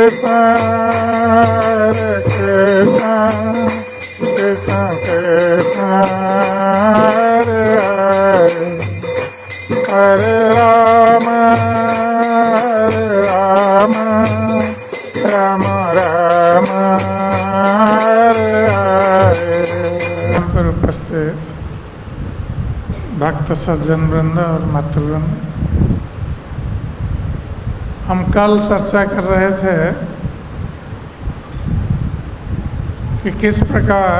कृष्ण हरे कृष्ण कृष्ण कृष्ण हरे हरे हरे राम राम राम हरे हरे। यहाँ पर उपस्थित भक्त सज्जन वृंद और मातृवृंद, हम कल चर्चा कर रहे थे कि किस प्रकार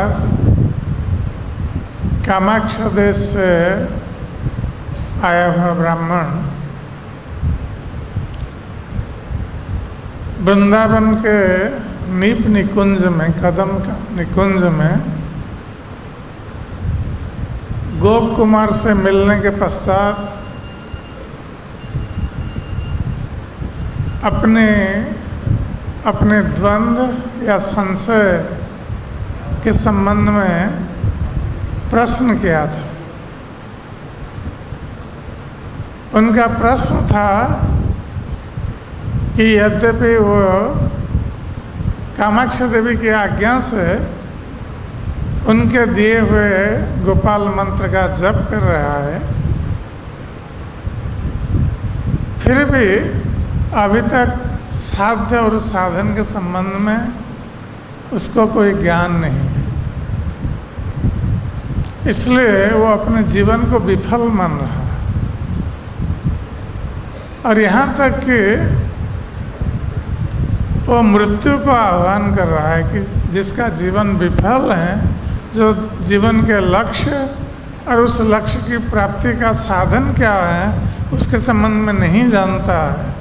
कामाक्ष देश से आया हुआ ब्राह्मण वृंदावन के नीप निकुंज में, कदम का निकुंज में गोप कुमार से मिलने के पश्चात अपने द्वंद्व या संशय के संबंध में प्रश्न किया था। उनका प्रश्न था कि यद्यपि वो कामाक्ष देवी की आज्ञा से उनके दिए हुए गोपाल मंत्र का जप कर रहा है, फिर भी अभी तक साध्य और साधन के संबंध में उसको कोई ज्ञान नहीं है। इसलिए वो अपने जीवन को विफल मान रहा है और यहाँ तक कि वो मृत्यु को आह्वान कर रहा है कि जिसका जीवन विफल है, जो जीवन के लक्ष्य और उस लक्ष्य की प्राप्ति का साधन क्या है उसके संबंध में नहीं जानता है,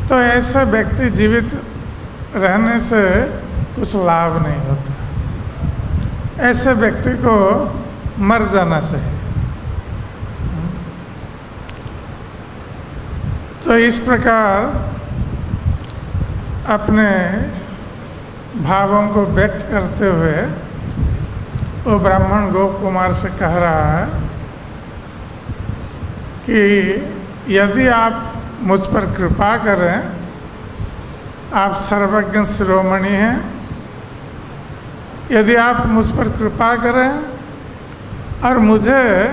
तो ऐसा व्यक्ति जीवित रहने से कुछ लाभ नहीं होता। ऐसे व्यक्ति को मर जाना चाहिए। तो इस प्रकार अपने भावों को व्यक्त करते हुए वो ब्राह्मण गोप कुमार से कह रहा है कि यदि आप मुझ पर कृपा करें, आप सर्वज्ञ शिरोमणि हैं, यदि आप मुझ पर कृपा करें और मुझे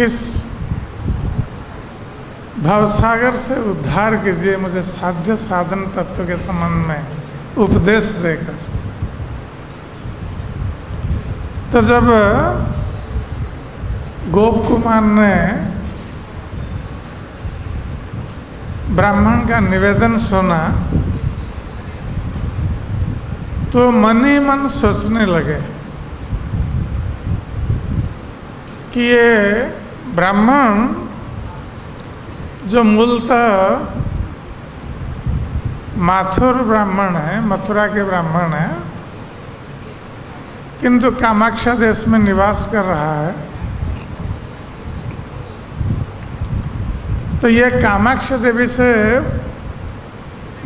इस भवसागर से उद्धार कीजिए, मुझे साध्य साधन तत्व के संबंध में उपदेश देकर। तो जब गोप कुमार ने ब्राह्मण का निवेदन सुना तो मन ही मन सोचने लगे कि ये ब्राह्मण जो मूलतः माथुर ब्राह्मण है, मथुरा के ब्राह्मण है, किंतु कामाक्ष देश में निवास कर रहा है, तो ये कामाक्ष देवी से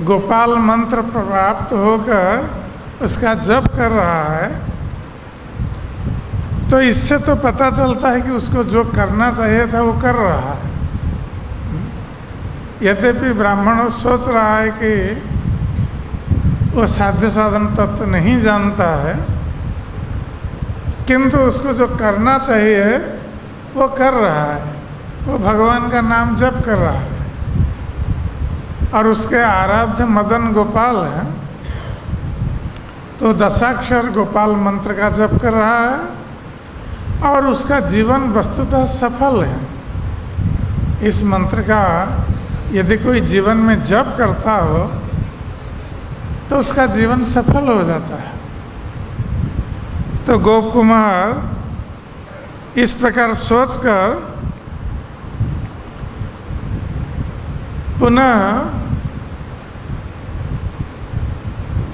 गोपाल मंत्र प्राप्त होकर उसका जप कर रहा है, तो इससे तो पता चलता है कि उसको जो करना चाहिए था वो कर रहा है। यद्यपि ब्राह्मण सोच रहा है कि वो साध्य साधन तत्व नहीं जानता है, किंतु उसको जो करना चाहिए वो कर रहा है, वो भगवान का नाम जप कर रहा है और उसके आराध्य मदन गोपाल है, तो दशाक्षर गोपाल मंत्र का जप कर रहा है और उसका जीवन वस्तुतः सफल है। इस मंत्र का यदि कोई जीवन में जप करता हो तो उसका जीवन सफल हो जाता है। तो गोप कुमार इस प्रकार सोचकर पुनः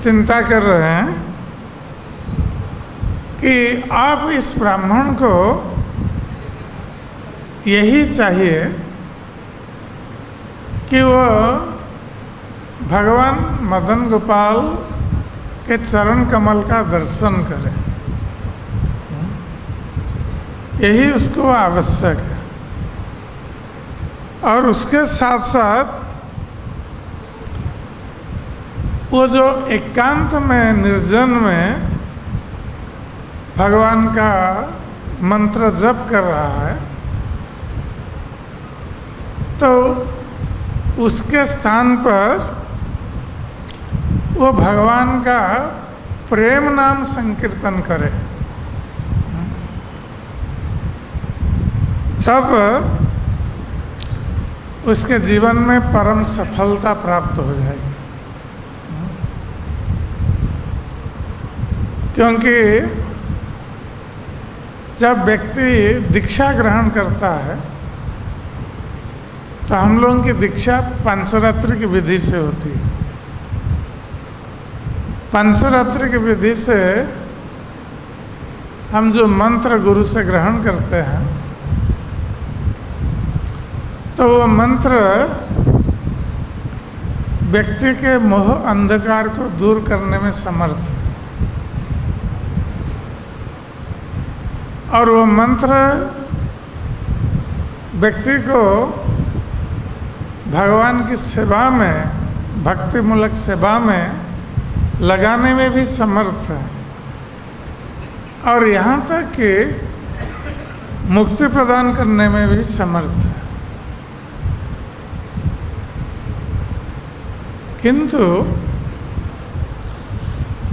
चिंता कर रहे हैं कि आप इस ब्राह्मण को यही चाहिए कि वो भगवान मदन गोपाल के चरण कमल का दर्शन करें, यही उसको आवश्यक है। और उसके साथ साथ वो जो एकांत में, निर्जन में भगवान का मंत्र जप कर रहा है, तो उसके स्थान पर वो भगवान का प्रेम नाम संकीर्तन करे, तब उसके जीवन में परम सफलता प्राप्त हो जाएगी। क्योंकि जब व्यक्ति दीक्षा ग्रहण करता है तो हम लोगों की दीक्षा पंचरात्रि की विधि से होती है। पंचरात्रि की विधि से हम जो मंत्र गुरु से ग्रहण करते हैं, तो वो मंत्र व्यक्ति के मोह अंधकार को दूर करने में समर्थ है। और वो मंत्र व्यक्ति को भगवान की सेवा में, भक्तिमूलक सेवा में लगाने में भी समर्थ है, और यहाँ तक कि मुक्ति प्रदान करने में भी समर्थ है। किंतु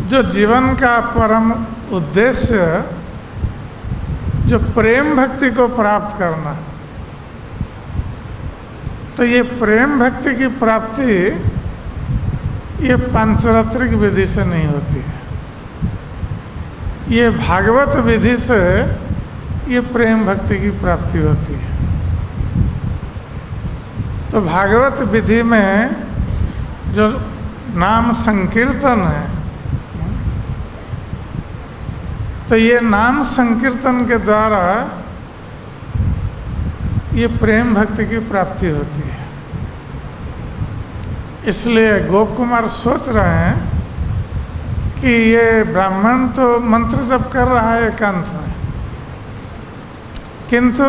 जो जीवन का परम उद्देश्य, जो प्रेम भक्ति को प्राप्त करना, तो ये प्रेम भक्ति की प्राप्ति ये पंचरात्रि की विधि से नहीं होती है। ये भागवत विधि से ये प्रेम भक्ति की प्राप्ति होती है। तो भागवत विधि में जो नाम संकीर्तन है, तो ये नाम संकीर्तन के द्वारा ये प्रेम भक्ति की प्राप्ति होती है। इसलिए गोप कुमार सोच रहे हैं कि ये ब्राह्मण तो मंत्र जप कर रहा है एकांत में, किंतु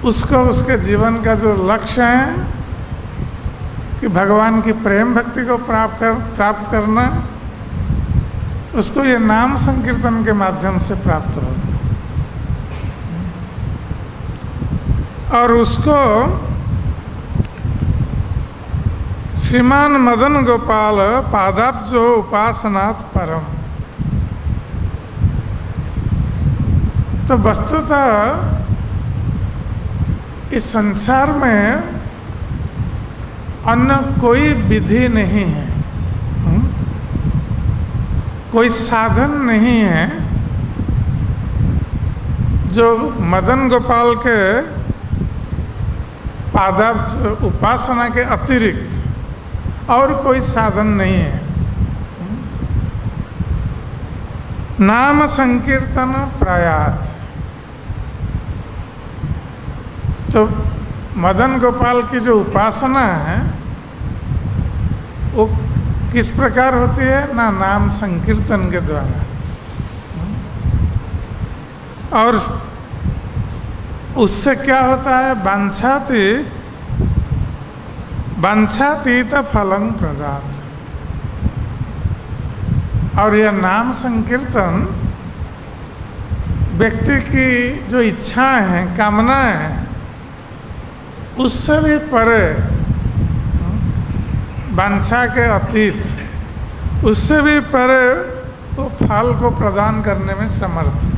उसको उसके जीवन का जो लक्ष्य है कि भगवान की प्रेम भक्ति को प्राप्त करना, उसको ये नाम संकीर्तन के माध्यम से प्राप्त होगा। और उसको श्रीमान मदन गोपाल पादाब्जो उपासनात् परम। तो वस्तुतः इस संसार में अन्य कोई विधि नहीं है, कोई साधन नहीं है जो मदन गोपाल के पादाब्ज उपासना के अतिरिक्त और कोई साधन नहीं है। नाम संकीर्तन प्रयात। तो मदन गोपाल की जो उपासना है वो किस प्रकार होती है ना, नाम संकीर्तन के द्वारा। और उससे क्या होता है, वांछातीत फलं प्रदात। और यह नाम संकीर्तन व्यक्ति की जो इच्छाएं हैं, कामनाएं हैं, उससे भी परे, वांछा के अतीत, उससे भी परे वो फल को प्रदान करने में समर्थ है।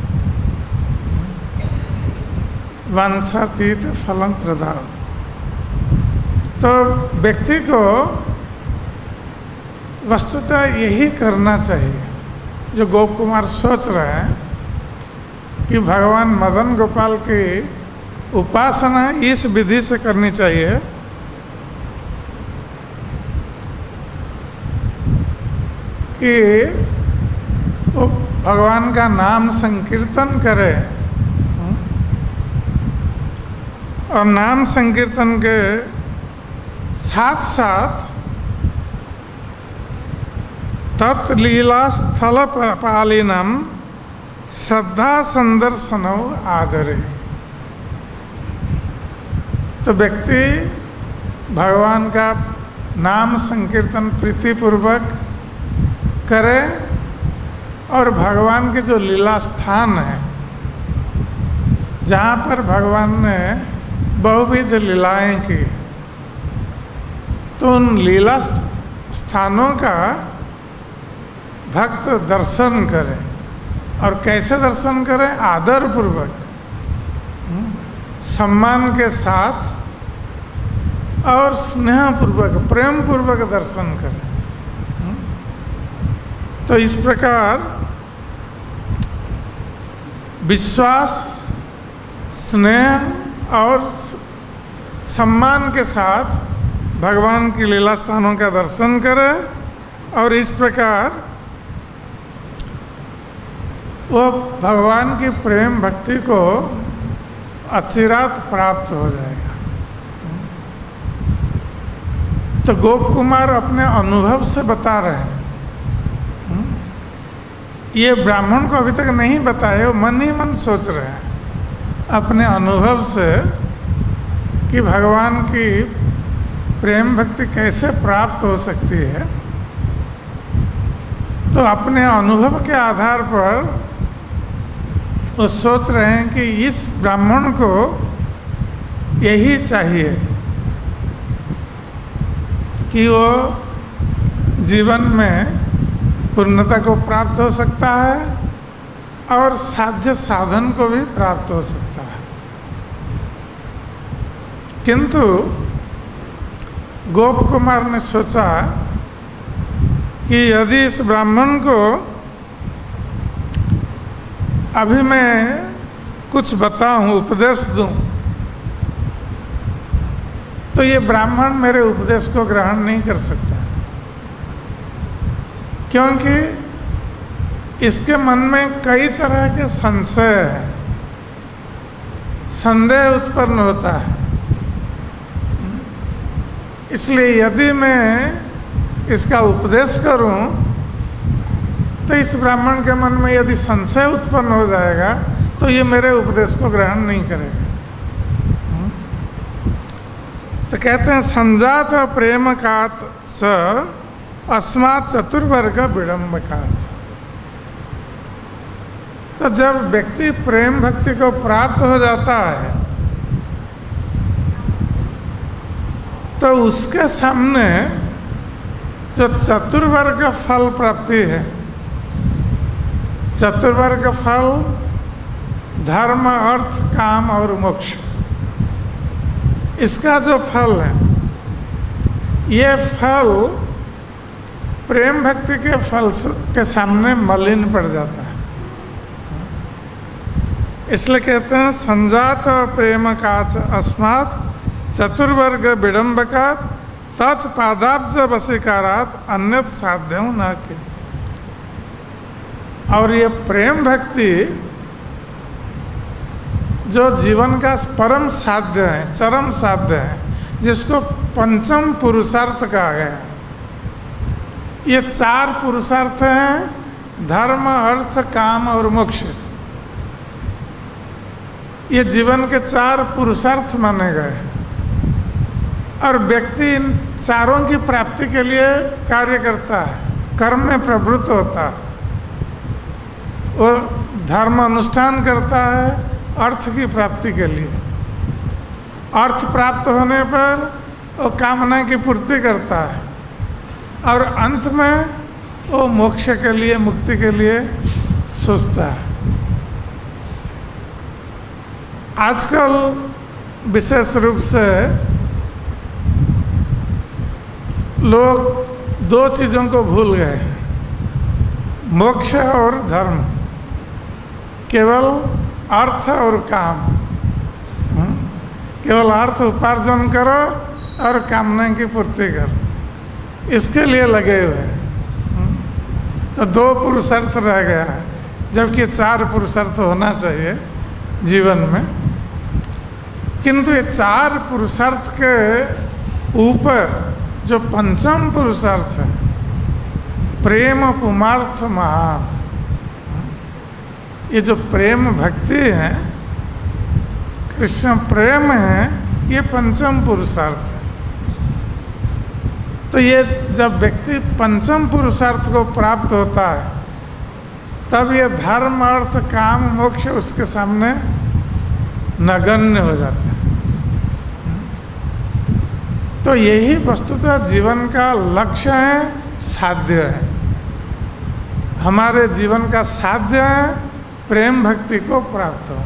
वांछातीत फलं प्रदान। तो व्यक्ति को वस्तुतः यही करना चाहिए जो गोप कुमार सोच रहे हैं कि भगवान मदन गोपाल की उपासना इस विधि से करनी चाहिए कि वो भगवान का नाम संकीर्तन करे, और नाम संकीर्तन के साथ साथ तत्लीला स्थल पालिनम श्रद्धा संदर्शनौ आदरे। तो व्यक्ति भगवान का नाम संकीर्तन प्रीतिपूर्वक करे और भगवान के जो लीला स्थान है, जहाँ पर भगवान ने बहुविध लीलाएं की, तो उन लीला स्थानों का भक्त दर्शन करे। और कैसे दर्शन करें? आदर पूर्वक, सम्मान के साथ और स्नेह पूर्वक, प्रेम पूर्वक दर्शन करें। तो इस प्रकार विश्वास, स्नेह और सम्मान के साथ भगवान की लीला स्थानों का दर्शन करें और इस प्रकार वो भगवान की प्रेम भक्ति को अचिरात प्राप्त हो जाएगा। तो गोप कुमार अपने अनुभव से बता रहे हैं। ये ब्राह्मण को अभी तक नहीं बताए, वो मन ही मन सोच रहे हैं अपने अनुभव से कि भगवान की प्रेम भक्ति कैसे प्राप्त हो सकती है। तो अपने अनुभव के आधार पर वो सोच रहे हैं कि इस ब्राह्मण को यही चाहिए कि वो जीवन में पूर्णता को प्राप्त हो सकता है और साध्य साधन को भी प्राप्त हो सकता है। किंतु गोप कुमार ने सोचा कि यदि इस ब्राह्मण को अभी मैं कुछ बताऊं, उपदेश दूं, तो ये ब्राह्मण मेरे उपदेश को ग्रहण नहीं कर सकता, क्योंकि इसके मन में कई तरह के संशय हैं, संदेह उत्पन्न होता है। इसलिए यदि मैं इसका उपदेश करूं तो इस ब्राह्मण के मन में यदि संशय उत्पन्न हो जाएगा तो ये मेरे उपदेश को ग्रहण नहीं करेगा। तो कहते हैं संजात प्रेमकात स अस्मात् चतुर्वर्ग विडम्बकात। तो जब व्यक्ति प्रेम भक्ति को प्राप्त हो जाता है तो उसके सामने जो चतुर्वर्ग फल प्राप्ति है, चतुर्वर्ग फल धर्म, अर्थ, काम और मोक्ष, इसका जो फल है, ये फल प्रेम भक्ति के फल के सामने मलिन पड़ जाता है। इसलिए कहते हैं संजात प्रेमकाच अस्मात् चतुर्वर्ग विडम्बकात् तत्पादाब्ज वशीकारात् अन्यत् साध्यं न किंचित्। और ये प्रेम भक्ति जो जीवन का परम साध्य है, चरम साध्य है, जिसको पंचम पुरुषार्थ कहा गया। ये चार पुरुषार्थ हैं, धर्म, अर्थ, काम और मोक्ष। ये जीवन के चार पुरुषार्थ माने गए और व्यक्ति इन चारों की प्राप्ति के लिए कार्य करता है, कर्म में प्रवृत्त होता है। वो धर्म अनुष्ठान करता है अर्थ की प्राप्ति के लिए, अर्थ प्राप्त होने पर वो कामना की पूर्ति करता है और अंत में वो मोक्ष के लिए, मुक्ति के लिए सोचता है। आजकल विशेष रूप से लोग दो चीज़ों को भूल गए, मोक्ष और धर्म। केवल अर्थ और काम, केवल अर्थ उपार्जन करो और कामना की पूर्ति करो, इसके लिए लगे हुए हैं। तो दो पुरुषार्थ रह गया है, जबकि चार पुरुषार्थ होना चाहिए जीवन में। किंतु ये चार पुरुषार्थ के ऊपर जो पंचम पुरुषार्थ है, प्रेम पुमार्थ महान, ये जो प्रेम भक्ति है, कृष्ण प्रेम है, ये पंचम पुरुषार्थ है। तो ये जब व्यक्ति पंचम पुरुषार्थ को प्राप्त होता है तब ये धर्म अर्थ काम मोक्ष उसके सामने नगण्य हो जाता है। तो यही वस्तुतः जीवन का लक्ष्य है, साध्य है। हमारे जीवन का साध्य है प्रेम भक्ति को प्राप्त हो।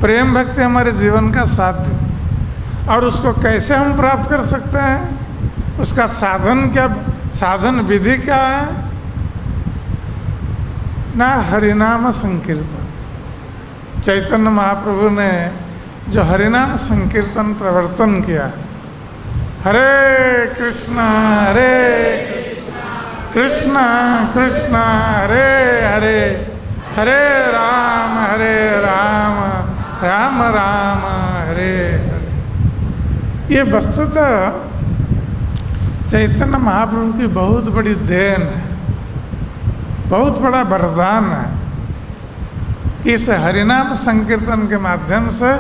प्रेम भक्ति हमारे जीवन का साध्य, और उसको कैसे हम प्राप्त कर सकते हैं, उसका साधन क्या, साधन विधि क्या है ना, हरिनाम संकीर्तन। चैतन्य महाप्रभु ने जो हरिनाम संकीर्तन प्रवर्तन किया, हरे कृष्णा कृष्णा कृष्णा हरे हरे, हरे राम राम राम हरे हरे, ये वस्तुतः चैतन्य महाप्रभु की बहुत बड़ी देन है, बहुत बड़ा वरदान है कि इस हरिनाम संकीर्तन के माध्यम से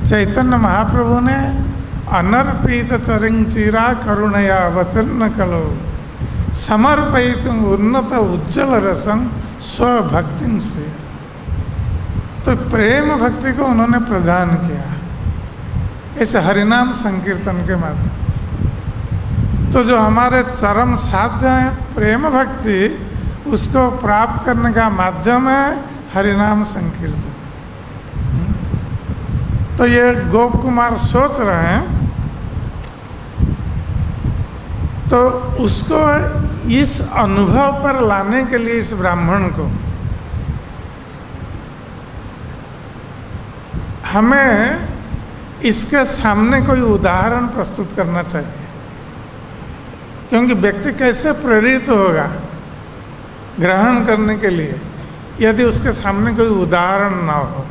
चैतन्य महाप्रभु ने अनर्पित चरिंचिरा करुणया अवतीर्ण कलो समर्पित उन्नत उज्ज्वल रसं स्वभक्ति से। तो प्रेम भक्ति को उन्होंने प्रदान किया इस हरिनाम संकीर्तन के माध्यम से। तो जो हमारे चरम साध्य है प्रेम भक्ति, उसको प्राप्त करने का माध्यम है हरिनाम संकीर्तन। तो ये गोप कुमार सोच रहे हैं, तो उसको इस अनुभव पर लाने के लिए इस ब्राह्मण को हमें इसके सामने कोई उदाहरण प्रस्तुत करना चाहिए, क्योंकि व्यक्ति कैसे प्रेरित होगा ग्रहण करने के लिए यदि उसके सामने कोई उदाहरण ना हो।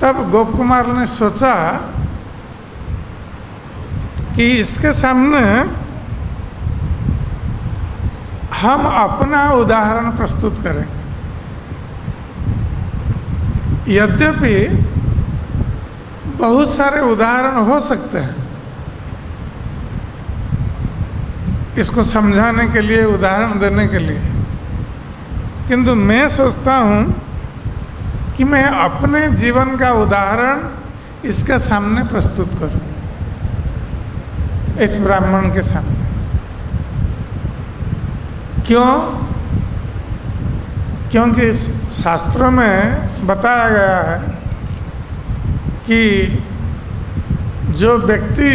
तब गोप कुमार ने सोचा कि इसके सामने हम अपना उदाहरण प्रस्तुत करें। यद्यपि बहुत सारे उदाहरण हो सकते हैं इसको समझाने के लिए, उदाहरण देने के लिए, किंतु मैं सोचता हूँ कि मैं अपने जीवन का उदाहरण इसके सामने प्रस्तुत करूं, इस ब्राह्मण के सामने। क्यों? क्योंकि शास्त्रों में बताया गया है कि जो व्यक्ति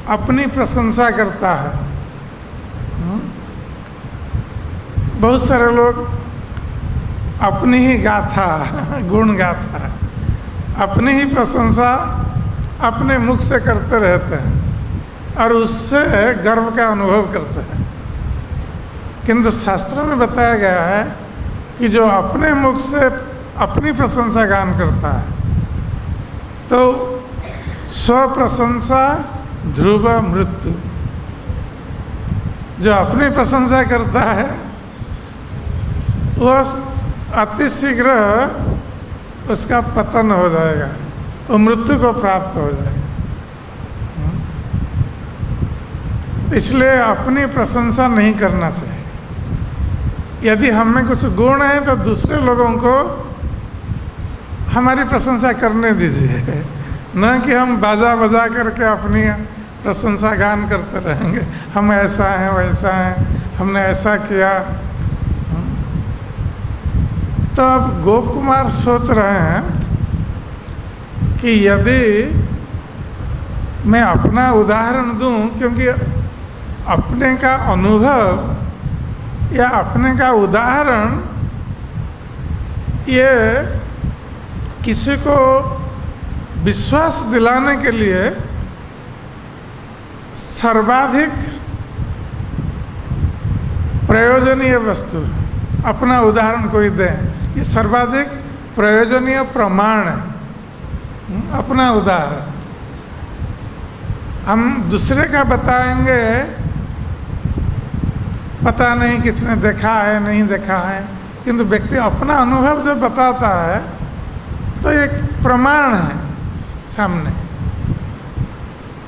अपनी प्रशंसा करता है, बहुत सारे लोग अपनी ही गाथा, गुण गाथा, अपनी ही प्रशंसा अपने मुख से करते रहते हैं और उससे गर्व का अनुभव करते हैं। किंतु शास्त्रों में बताया गया है कि जो अपने मुख से अपनी प्रशंसा गान करता है तो स्वप्रशंसा ध्रुव मृत्यु। जो अपनी प्रशंसा करता है वह अति शीघ्र उसका पतन हो जाएगा, वो मृत्यु को प्राप्त हो जाएगा। इसलिए अपनी प्रशंसा नहीं करना चाहिए। यदि हम में कुछ गुण है तो दूसरे लोगों को हमारी प्रशंसा करने दीजिए, न कि हम बाजा बजा करके अपनी प्रशंसा गान करते रहेंगे, हम ऐसा हैं वैसा हैं, हमने ऐसा किया। तो अब गोप कुमार सोच रहे हैं कि यदि मैं अपना उदाहरण दूं, क्योंकि अपने का अनुभव या अपने का उदाहरण ये किसी को विश्वास दिलाने के लिए सर्वाधिक प्रयोजनीय वस्तु, अपना उदाहरण कोई दे, ये सर्वाधिक प्रयोजनीय प्रमाण है। अपना उदाहरण हम दूसरे का बताएंगे, पता नहीं किसने देखा है नहीं देखा है, किंतु व्यक्ति अपना अनुभव जब बताता है तो एक प्रमाण है सामने।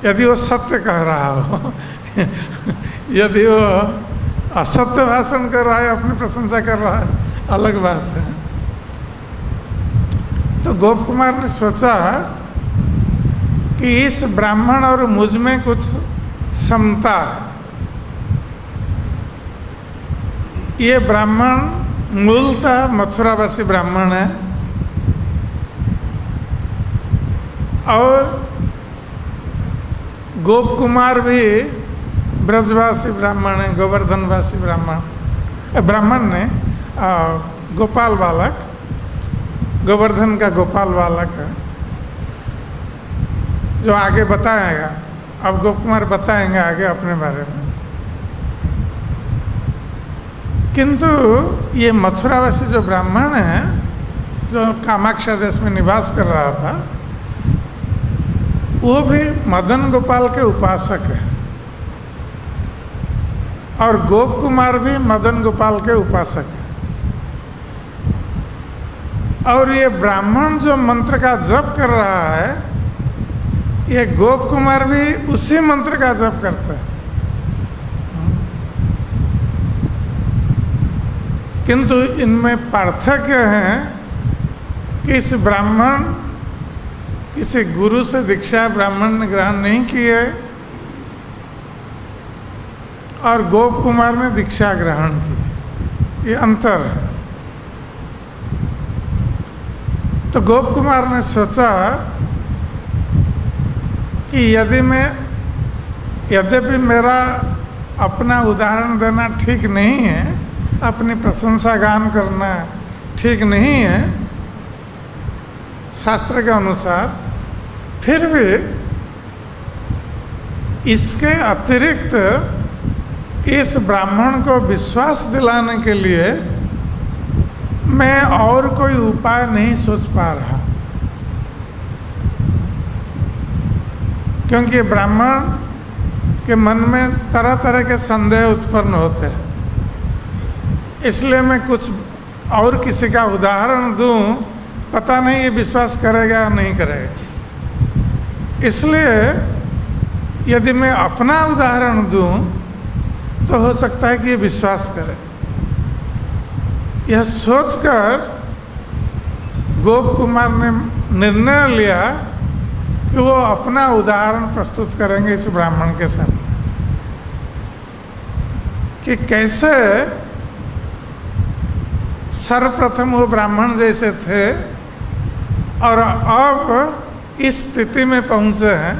यदि वो सत्य कह रहा हो। यदि वो असत्य भाषण कर रहा है, अपनी प्रशंसा कर रहा है, अलग बात है। तो गोप कुमार ने सोचा कि इस ब्राह्मण और मुझ में कुछ समता है। ये ब्राह्मण मूलतः मथुरावासी ब्राह्मण है और गोप कुमार भी ब्रजवासी ब्राह्मण है, गोवर्धनवासी ब्राह्मण ने गोपाल बालक, गोवर्धन का गोपाल बालक है, जो आगे बताएगा। अब गोप कुमार बताएंगे आगे अपने बारे में। किंतु ये मथुरावासी जो ब्राह्मण है, जो कामाख्या देश में निवास कर रहा था, वो भी मदन गोपाल के उपासक है और गोप कुमार भी मदन गोपाल के उपासक है। और ये ब्राह्मण जो मंत्र का जप कर रहा है, ये गोप कुमार भी उसी मंत्र का जप करता है। किंतु इनमें पार्थक्य है कि इस ब्राह्मण किसी गुरु से दीक्षा ब्राह्मण ने ग्रहण नहीं की है और गोप कुमार ने दीक्षा ग्रहण की। ये अंतर है। तो गोप कुमार ने सोचा कि यद्यपि मेरा अपना उदाहरण देना ठीक नहीं है, अपनी प्रशंसा गान करना ठीक नहीं है शास्त्र के अनुसार, फिर भी इसके अतिरिक्त इस ब्राह्मण को विश्वास दिलाने के लिए मैं और कोई उपाय नहीं सोच पा रहा, क्योंकि ब्राह्मण के मन में तरह तरह के संदेह उत्पन्न होते हैं। इसलिए मैं कुछ और किसी का उदाहरण दूं, पता नहीं ये विश्वास करेगा या नहीं करेगा। इसलिए यदि मैं अपना उदाहरण दूं तो हो सकता है कि ये विश्वास करे। यह सोचकर गोप कुमार ने निर्णय लिया कि वो अपना उदाहरण प्रस्तुत करेंगे इस ब्राह्मण के सामने, कि कैसे सर्वप्रथम वो ब्राह्मण जैसे थे और अब इस स्थिति में पहुंचे हैं।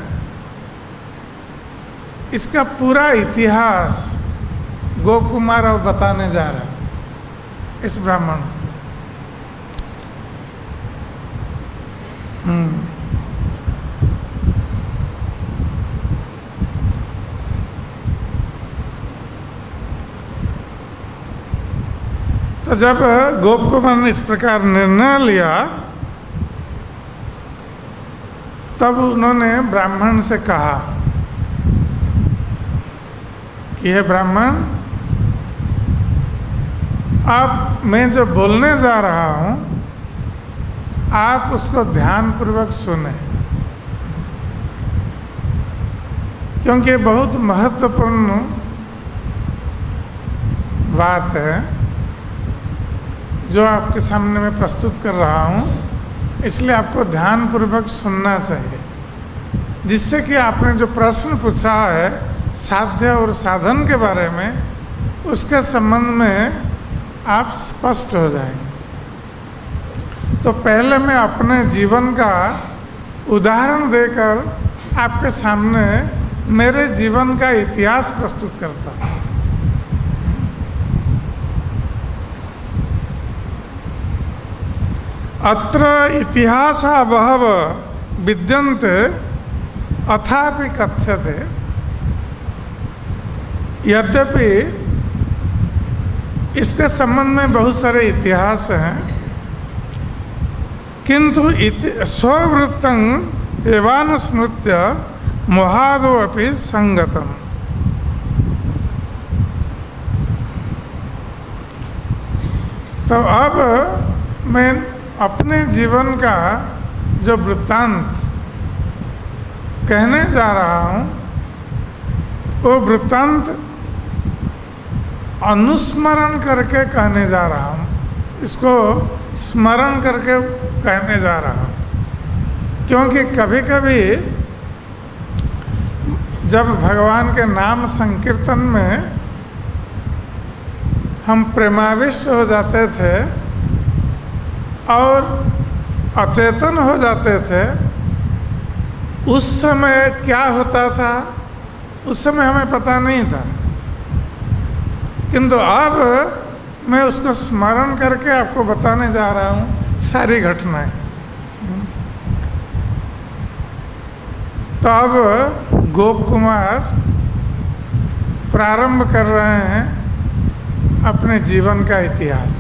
इसका पूरा इतिहास गोप कुमार अब बताने जा रहे हैं इस ब्राह्मण को। तो जब गोप कुमार ने इस प्रकार निर्णय लिया, तब उन्होंने ब्राह्मण से कहा कि हे ब्राह्मण, आप मैं जो बोलने जा रहा हूं, आप उसको ध्यानपूर्वक सुने, क्योंकि ये बहुत महत्वपूर्ण बात है जो आपके सामने मैं प्रस्तुत कर रहा हूँ। इसलिए आपको ध्यानपूर्वक सुनना चाहिए, जिससे कि आपने जो प्रश्न पूछा है साध्य और साधन के बारे में, उसके संबंध में आप स्पष्ट हो जाएंगे। तो पहले मैं अपने जीवन का उदाहरण देकर आपके सामने मेरे जीवन का इतिहास प्रस्तुत करता हूँ। अत्र इतिहासः बहवः विद्यन्ते अथापि कथ्यते। यद्यपि इसके संबंध में बहुत सारे इतिहास हैं, किंतु स्ववृत्तं एवानुस्मृत्य मोहादो अपि संगतम्। तो अब मैं अपने जीवन का जो वृत्तांत कहने जा रहा हूँ वो वृत्तांत अनुस्मरण करके कहने जा रहा हूँ, इसको स्मरण करके कहने जा रहा हूँ। क्योंकि कभी कभी जब भगवान के नाम संकीर्तन में हम प्रेमाविष्ट हो जाते थे और अचेतन हो जाते थे, उस समय क्या होता था उस समय हमें पता नहीं था, किंतु अब मैं उसको स्मरण करके आपको बताने जा रहा हूँ सारी घटनाएं। तो अब गोप कुमार प्रारंभ कर रहे हैं अपने जीवन का इतिहास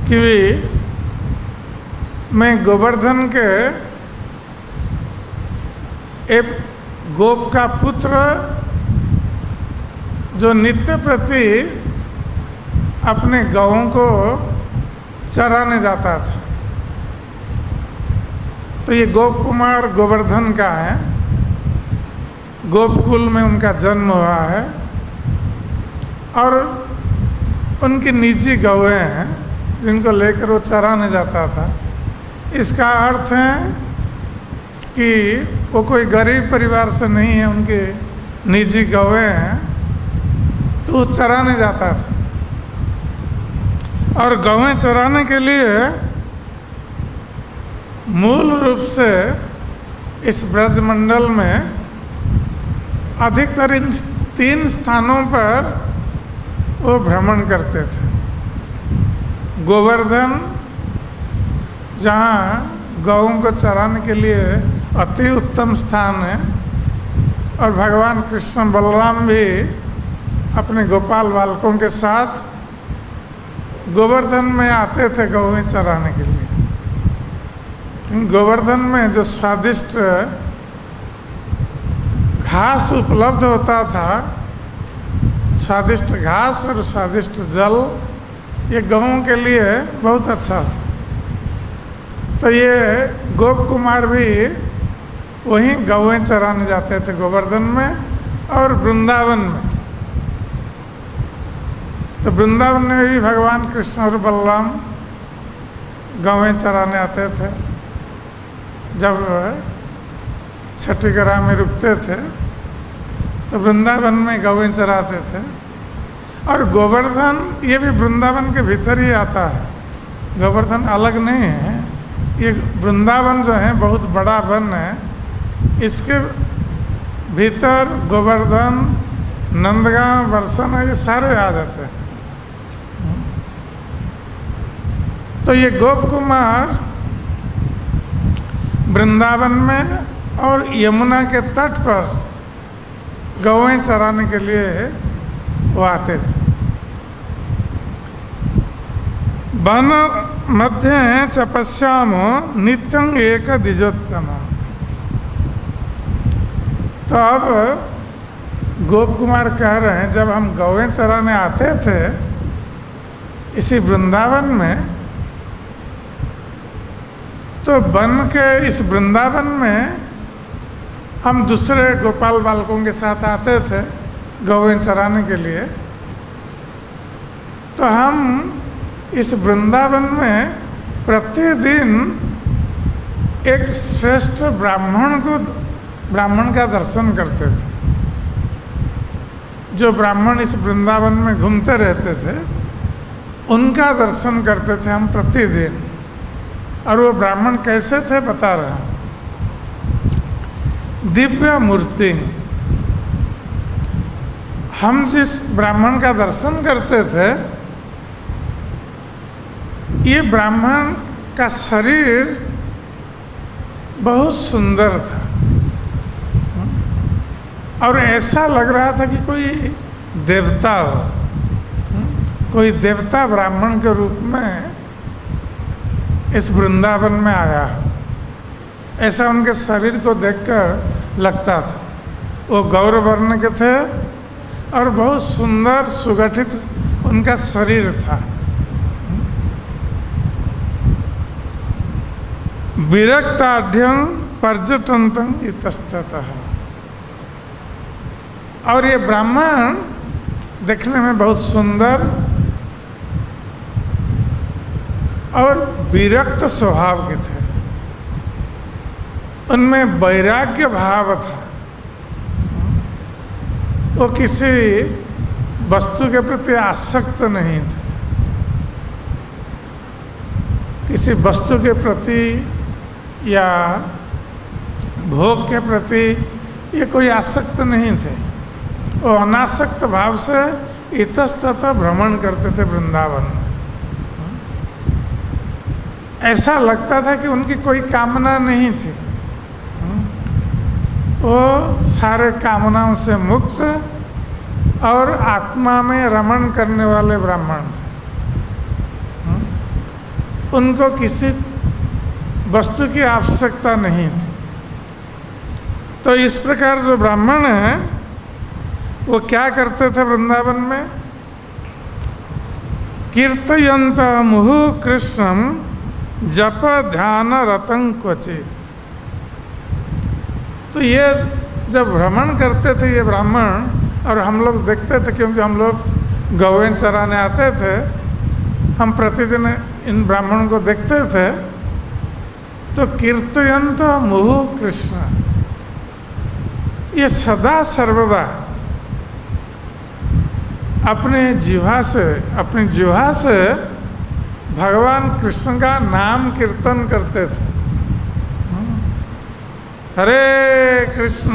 कि मैं गोवर्धन के एक गोप का पुत्र जो नित्य प्रति अपने गौओं को चराने जाता था। तो ये गोप कुमार गोवर्धन का है, गोपकुल में उनका जन्म हुआ है और उनकी निजी गौएं हैं जिनको लेकर वो चराने जाता था। इसका अर्थ है कि वो कोई गरीब परिवार से नहीं है, उनके निजी गौएं हैं, तो वो चराने जाता था। और गौएं चराने के लिए मूल रूप से इस ब्रजमंडल में अधिकतर इन 3 स्थानों पर वो भ्रमण करते थे। गोवर्धन, जहाँ गौओं को चराने के लिए अति उत्तम स्थान है, और भगवान कृष्ण बलराम भी अपने गोपाल बालकों के साथ गोवर्धन में आते थे गौएं चराने के लिए। गोवर्धन में जो स्वादिष्ट घास उपलब्ध होता था, स्वादिष्ट घास और स्वादिष्ट जल, ये गौओं के लिए बहुत अच्छा था। तो ये गोप कुमार भी वहीं गौएं चराने जाते थे गोवर्धन में और वृंदावन में। तो वृंदावन में भी भगवान कृष्ण और बलराम गौएं चराने आते थे। जब छठीगरा में रुकते थे तो वृंदावन में गौएं चराते थे। और गोवर्धन ये भी वृंदावन के भीतर ही आता है, गोवर्धन अलग नहीं है। ये वृंदावन जो है बहुत बड़ा वन है, इसके भीतर गोवर्धन, नंदगांव, बरसाना ये सारे आ जाते हैं। तो ये गोप कुमार वृंदावन में और यमुना के तट पर गौएं चराने के लिए वो आते थे। वन मध्य तपस्याम नित्यं एक द्विजोत्तम। तो अब गोप कुमार कह रहे हैं, जब हम गौएं चराने आते थे इसी वृंदावन में, तो वन के इस वृंदावन में हम दूसरे गोपाल बालकों के साथ आते थे गौएं चराने के लिए। तो हम इस वृंदावन में प्रतिदिन एक श्रेष्ठ ब्राह्मण का दर्शन करते थे। जो ब्राह्मण इस वृंदावन में घूमते रहते थे उनका दर्शन करते थे हम प्रतिदिन। और वो ब्राह्मण कैसे थे बता रहे हैं। दिव्य मूर्ति, हम जिस ब्राह्मण का दर्शन करते थे, ये ब्राह्मण का शरीर बहुत सुंदर था और ऐसा लग रहा था कि कोई देवता हो, कोई देवता ब्राह्मण के रूप में इस वृंदावन में आया हो, ऐसा उनके शरीर को देखकर लगता था। वो गौर वर्ण के थे और बहुत सुंदर सुगठित उनका शरीर था। विरक्ताढ्यं पर्यटनतम इतस्ततः। और ये ब्राह्मण देखने में बहुत सुंदर और विरक्त स्वभाव के थे। उनमें वैराग्य भाव था। वो किसी वस्तु के प्रति आसक्त नहीं थे, किसी वस्तु के प्रति या भोग के प्रति ये कोई आसक्त नहीं थे। वो अनासक्त भाव से इतस्ततः भ्रमण करते थे वृंदावन में। ऐसा लगता था कि उनकी कोई कामना नहीं थी। वो सारे कामनाओं से मुक्त और आत्मा में रमण करने वाले ब्राह्मण थे। उनको किसी वस्तु की आवश्यकता नहीं थी। तो इस प्रकार जो ब्राह्मण है वो क्या करते थे वृंदावन में? कीर्तयंत मुहु कृष्णम जप ध्यान रतं क्वचित। तो ये जब भ्रमण करते थे ये ब्राह्मण, और हम लोग देखते थे क्योंकि हम लोग गौवें चराने आते थे, हम प्रतिदिन इन ब्राह्मणों को देखते थे। तो कीर्तयंत मुहु कृष्ण, ये सदा सर्वदा अपनी जिह्वा से भगवान कृष्ण का नाम कीर्तन करते थे। हरे कृष्ण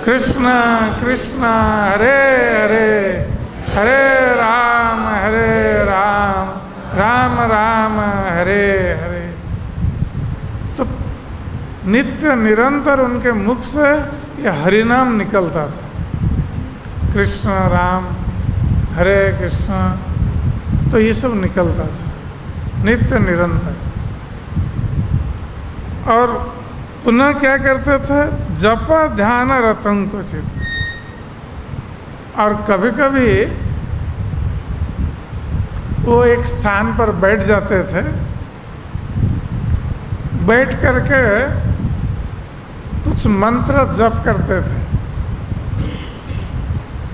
कृष्ण कृष्ण हरे हरे, हरे राम राम राम हरे हरे। तो नित्य निरंतर उनके मुख से यह हरिनाम निकलता था। कृष्ण राम हरे कृष्ण, तो ये सब निकलता था नित्य निरंतर। और पुनः क्या करते थे? जप ध्यान रतं क्वचित। और कभी कभी वो एक स्थान पर बैठ जाते थे, बैठ करके कुछ मंत्र जप करते थे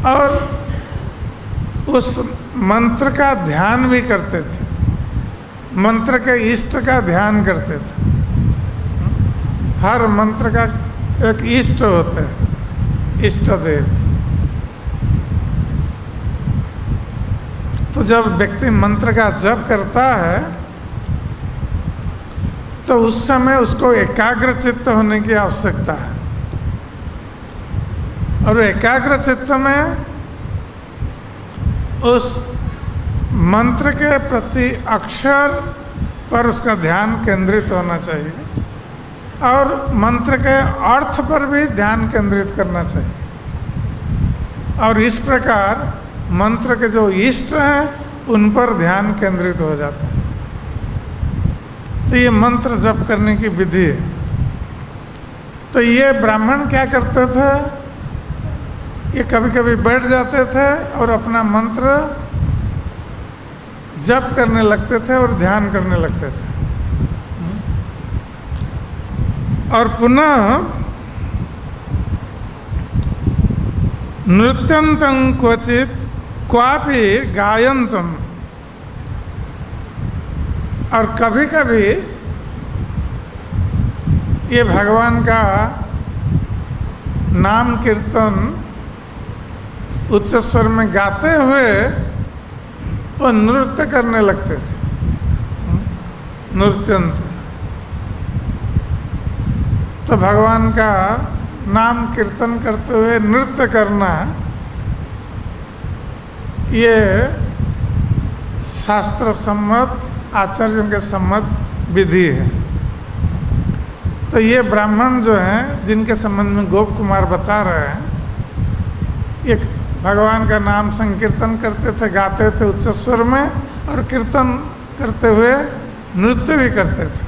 और उस मंत्र का ध्यान भी करते थे। मंत्र के इष्ट का ध्यान करते थे। हर मंत्र का एक इष्ट होते हैं, इष्ट देव। तो जब व्यक्ति मंत्र का जप करता है तो उस समय उसको एकाग्र चित्त होने की आवश्यकता है। और एकाग्र चित्त में उस मंत्र के प्रति अक्षर पर उसका ध्यान केंद्रित होना चाहिए और मंत्र के अर्थ पर भी ध्यान केंद्रित करना चाहिए। और इस प्रकार मंत्र के जो इष्ट हैं उन पर ध्यान केंद्रित हो जाता है। तो ये मंत्र जप करने की विधि है। तो ये ब्राह्मण क्या करते थे? ये कभी कभी बैठ जाते थे और अपना मंत्र जप करने लगते थे और ध्यान करने लगते थे। और पुनः नृत्यंतं क्वचित क्वापि गायंतम। और कभी कभी ये भगवान का नाम कीर्तन उच्च स्वर में गाते हुए वो नृत्य करने लगते थे। नृत्यंत तो भगवान का नाम कीर्तन करते हुए नृत्य करना, ये शास्त्र सम्मत, आचार्यों के सम्मत विधि है। तो ये ब्राह्मण जो हैं जिनके संबंध में गोप कुमार बता रहे हैं, ये भगवान का नाम संकीर्तन करते थे, गाते थे उच्च स्वर में और कीर्तन करते हुए नृत्य भी करते थे।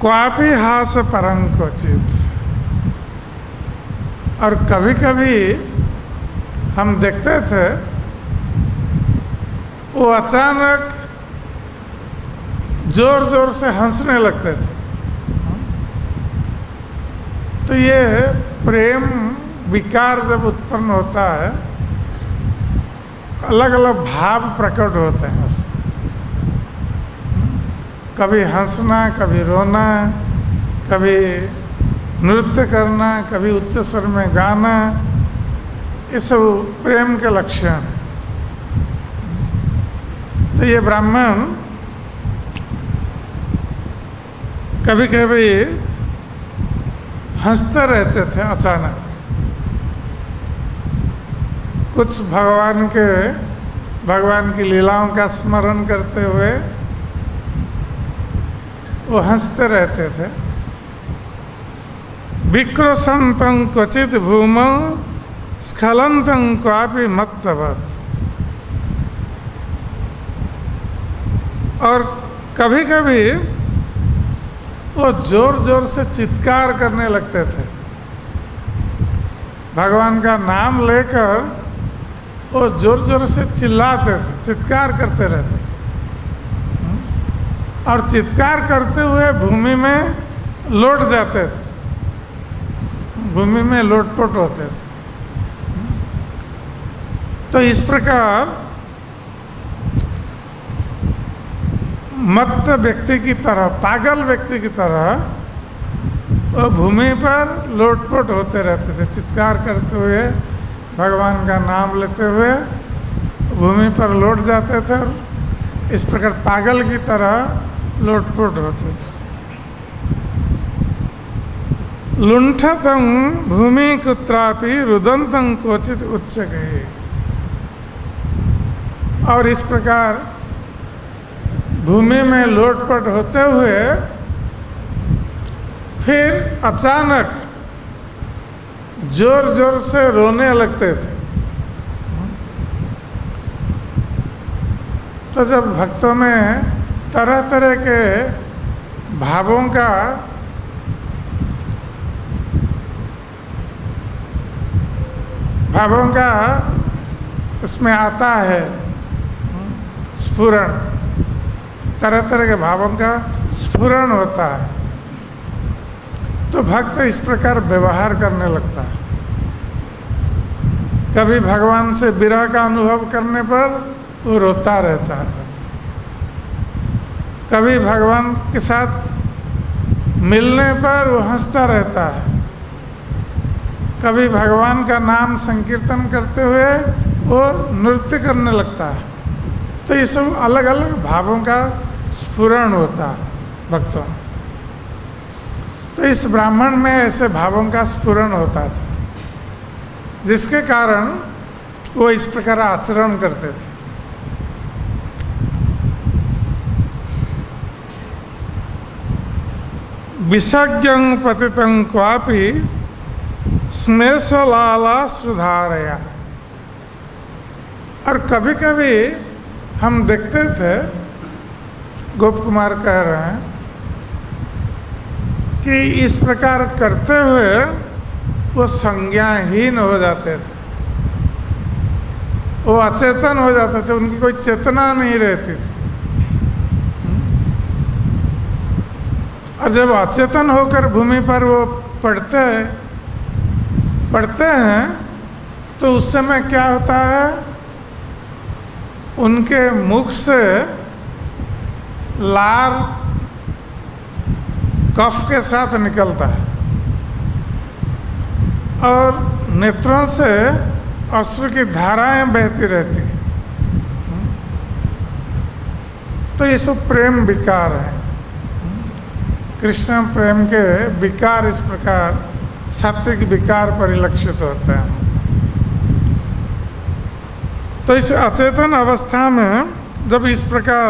क्वापि हास परं क्वचित। और कभी कभी हम देखते थे वो अचानक जोर जोर से हंसने लगते थे। तो ये प्रेम विकार जब उत्पन्न होता है, अलग अलग भाव प्रकट होते हैं उसमें। कभी हंसना, कभी रोना, कभी नृत्य करना, कभी उच्च स्वर में गाना, ये सब प्रेम के लक्षण हैं। तो ये ब्राह्मण कभी कभी हंसते रहते थे अचानक, कुछ भगवान की लीलाओं का स्मरण करते हुए वो हंसते रहते थे। विक्रोशंतं क्वचित भूमौ स्खलंतं क्वापि मत्तवत्। और कभी कभी वो जोर जोर से चित्कार करने लगते थे। भगवान का नाम लेकर वो जोर जोर से चिल्लाते थे, चित्कार करते रहते थे, और चित्कार करते हुए भूमि में लौट जाते थे, भूमि में लोटपोट होते थे। तो इस प्रकार मत्त व्यक्ति की तरह, पागल व्यक्ति की तरह वो भूमि पर लोटपोट होते रहते थे, चित्कार करते हुए, भगवान का नाम लेते हुए भूमि पर लौट जाते थे, और इस प्रकार पागल की तरह लोटपोट होते थे। लुंठतं भूमि कुत्रापि रुदंतं क्वचित उच्चके। और इस प्रकार भूमि में लोटपोट होते हुए फिर अचानक जोर जोर से रोने लगते थे। तो जब भक्तों में तरह तरह के भावों का उसमें आता है स्फुरण, तरह तरह के भावों का स्फुरण होता है, तो भक्त इस प्रकार व्यवहार करने लगता है। कभी भगवान से विरह का अनुभव करने पर वो रोता रहता है, कभी भगवान के साथ मिलने पर वो हंसता रहता है, कभी भगवान का नाम संकीर्तन करते हुए वो नृत्य करने लगता है। तो ये सब अलग अलग भावों का स्फुरण होता है भक्तों। तो इस ब्राह्मण में ऐसे भावों का स्फुरण होता था, जिसके कारण वो इस प्रकार आचरण करते थे। विषज्ञं पतितं क्वापि स्मेषलाला सुधारया। और कभी कभी हम देखते थे, गोप कुमार कह रहे हैं कि इस प्रकार करते हुए वो संज्ञाहीन हो जाते थे, वो अचेतन हो जाते थे, उनकी कोई चेतना नहीं रहती थी। और जब अचेतन होकर भूमि पर वो पढ़ते हैं तो उस समय क्या होता है, उनके मुख से लार कफ के साथ निकलता है और नेत्रों से अश्रु की धाराएं बहती रहती हैं। तो ये सब प्रेम विकार है। कृष्ण प्रेम के विकार इस प्रकार सात्विक विकार परिलक्षित होते हैं। तो इस अचेतन अवस्था में जब इस प्रकार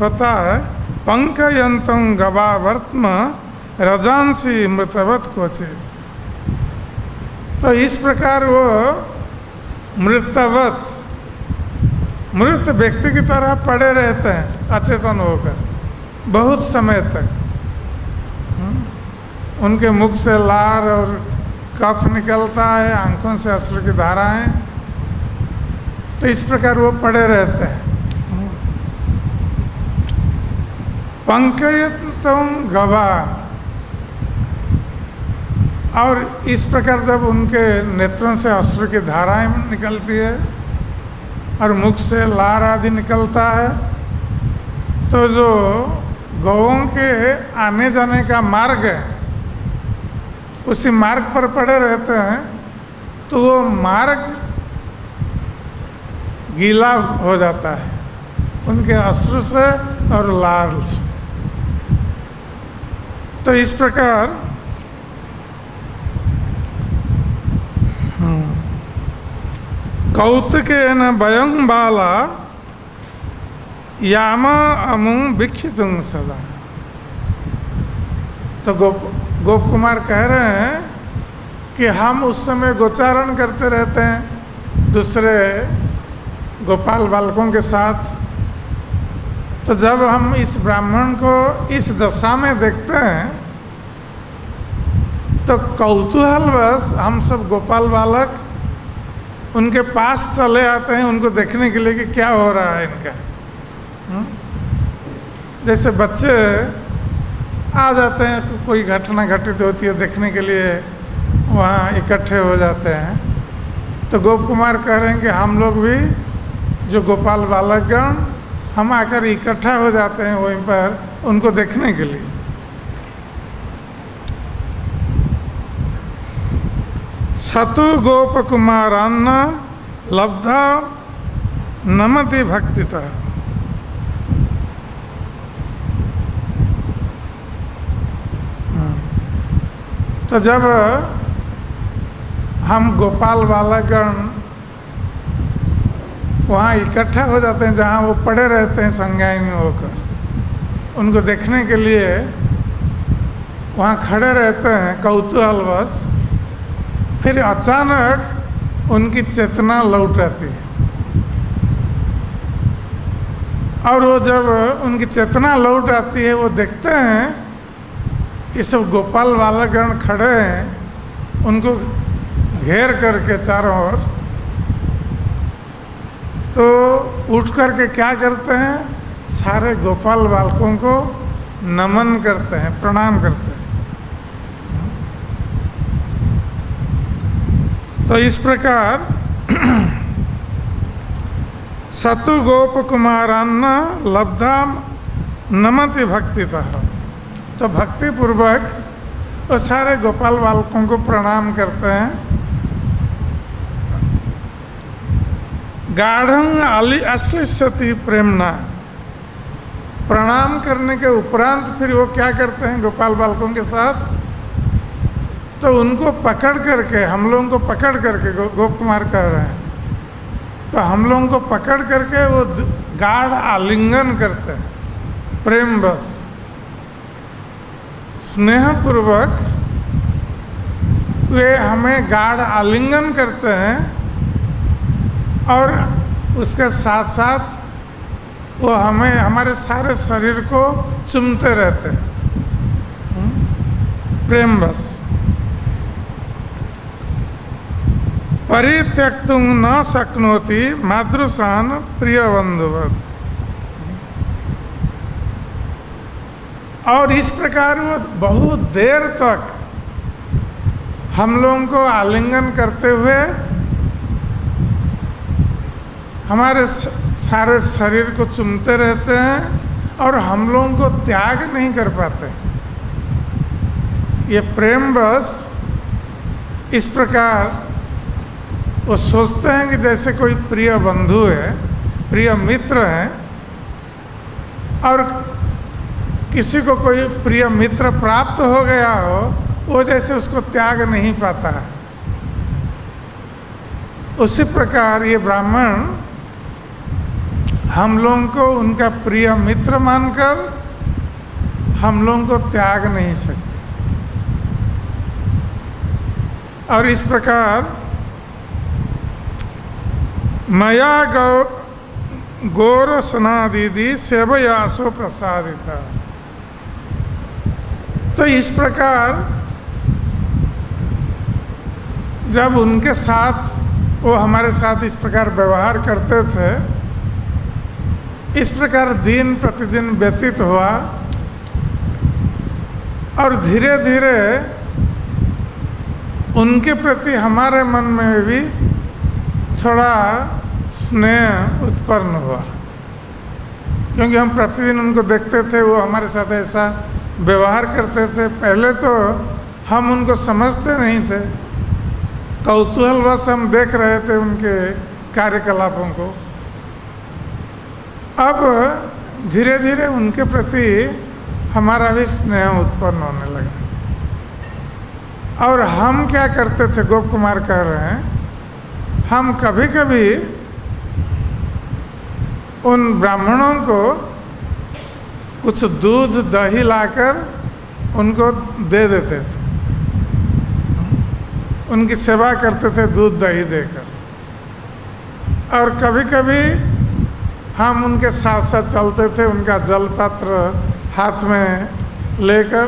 होता है, पंकयंतं गवावर्त्म रजांसी मृतवत क्वचित, तो इस प्रकार वो मृत व्यक्ति की तरह पड़े रहते हैं अचेतन होकर बहुत समय तक। उनके मुख से लार और कफ निकलता है, आंखों से अश्रु की धाराएं, तो इस प्रकार वो पड़े रहते हैं। पंकयतम गवा, और इस प्रकार जब उनके नेत्रों से अश्रु की धाराएं निकलती है और मुख से लार आदि निकलता है, तो जो गौओं के आने जाने का मार्ग है उसी मार्ग पर पड़े रहते हैं, तो वो मार्ग गीला हो जाता है उनके अश्रु से और लाल से। तो इस प्रकार कौतुकेन वयं बाला यामा अमुं वीक्षितुं सदा। तो गोप कुमार कह रहे हैं कि हम उस समय गोचारण करते रहते हैं दूसरे गोपाल बालकों के साथ। तो जब हम इस ब्राह्मण को इस दशा में देखते हैं तो कौतूहलवश हम सब गोपाल बालक उनके पास चले आते हैं उनको देखने के लिए कि क्या हो रहा है इनका। जैसे बच्चे आ जाते हैं तो कोई घटना घटित होती है देखने के लिए वहाँ इकट्ठे हो जाते हैं। तो गोप कुमार कह रहे हैं कि हम लोग भी जो गोपाल बालकगण हम आकर इकट्ठा हो जाते हैं वहीं पर उनको देखने के लिए। सतु गोप कुमारान्न लब्धा नमति भक्तितः। तो जब हम गोपाल बालकगण वहाँ इकट्ठा हो जाते हैं जहाँ वो पड़े रहते हैं संज्ञान होकर, उनको देखने के लिए वहाँ खड़े रहते हैं कौतूहलवश, फिर अचानक उनकी चेतना लौट आती है और वो जब उनकी चेतना लौट आती है वो देखते हैं ये सब गोपाल बालकगण खड़े हैं उनको घेर करके चारों ओर। तो उठ करके क्या करते हैं, सारे गोपाल बालकों को नमन करते हैं, प्रणाम करते हैं। तो इस प्रकार सतु गोप कुमारान्न लब्धा नमति भक्तितः। तो भक्ति पूर्वक वो सारे गोपाल बालकों को प्रणाम करते हैं। गाढ़ं आश्लिष्यति प्रेमणा। प्रणाम करने के उपरांत फिर वो क्या करते हैं गोपाल बालकों के साथ, तो उनको पकड़ करके, हम लोगों को पकड़ करके, गोप कुमार कह रहे हैं, तो हम लोगों को पकड़ करके वो गाढ़ आलिंगन करते हैं प्रेम बस, स्नेहपूर्वक वे हमें गाढ़ आलिंगन करते हैं और उसके साथ साथ वो हमें हमारे सारे शरीर को चूमते रहते हैं प्रेम बस। परित्यक्तुं न शक्नोति मादृशान प्रिय बंधुवत्। और इस प्रकार वो बहुत देर तक हम लोगों को आलिंगन करते हुए हमारे सारे शरीर को चूमते रहते हैं और हम लोगों को त्याग नहीं कर पाते। ये प्रेम बस इस प्रकार वो सोचते हैं कि जैसे कोई प्रिय बंधु है, प्रिय मित्र है, और किसी को कोई प्रिय मित्र प्राप्त हो गया हो, वो जैसे उसको त्याग नहीं पाता है। उसी प्रकार ये ब्राह्मण हम लोगों को उनका प्रिय मित्र मानकर हम लोगों को त्याग नहीं सकते। और इस प्रकार मया गौरसनादीदी सेवयासो प्रसादिता। तो इस प्रकार जब उनके साथ वो हमारे साथ इस प्रकार व्यवहार करते थे, इस प्रकार दिन प्रतिदिन व्यतीत हुआ और धीरे धीरे उनके प्रति हमारे मन में भी थोड़ा स्नेह उत्पन्न हुआ, क्योंकि हम प्रतिदिन उनको देखते थे, वो हमारे साथ ऐसा व्यवहार करते थे। पहले तो हम उनको समझते नहीं थे, कौतूहलवश हम देख रहे थे उनके कार्यकलापों को। अब धीरे धीरे उनके प्रति हमारा भी स्नेह उत्पन्न होने लगा। और हम क्या करते थे, गोप कुमार कह रहे हैं, हम कभी कभी उन ब्राह्मणों को कुछ दूध दही लाकर उनको दे देते थे, उनकी सेवा करते थे दूध दही देकर। और कभी कभी हम उनके साथ साथ चलते थे, उनका जल पात्र हाथ में लेकर।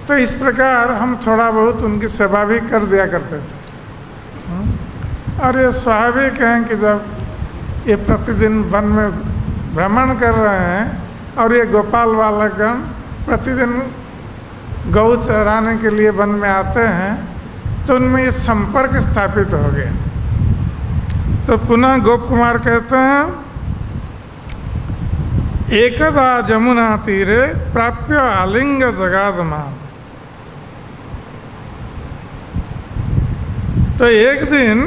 तो इस प्रकार हम थोड़ा बहुत उनकी सेवा भी कर दिया करते थे। और ये स्वाभाविक है कि जब ये प्रतिदिन वन में भ्रमण कर रहे हैं और ये गोपाल बालकगण प्रतिदिन गौ चराने के लिए वन में आते हैं, तो उनमें ये संपर्क स्थापित हो गया। तो पुनः गोप कुमार कहते हैं, एकदा जमुना तीरे प्राप्य आलिंग जगादमान। तो एक दिन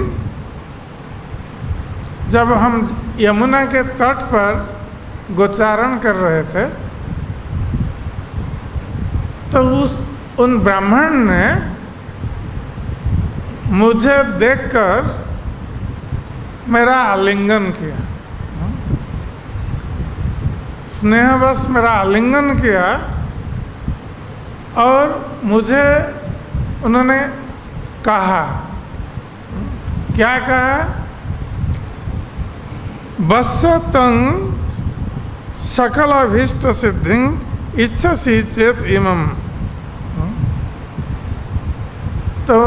जब हम यमुना के तट पर गोचारण कर रहे थे, तो उन ब्राह्मण ने मुझे देखकर मेरा आलिंगन किया, स्नेहवश मेरा आलिंगन किया। और मुझे उन्होंने कहा, क्या कहा, बस्य तंग सकल अभीष्ट सिद्धि इच्छसी चेत इमम। तो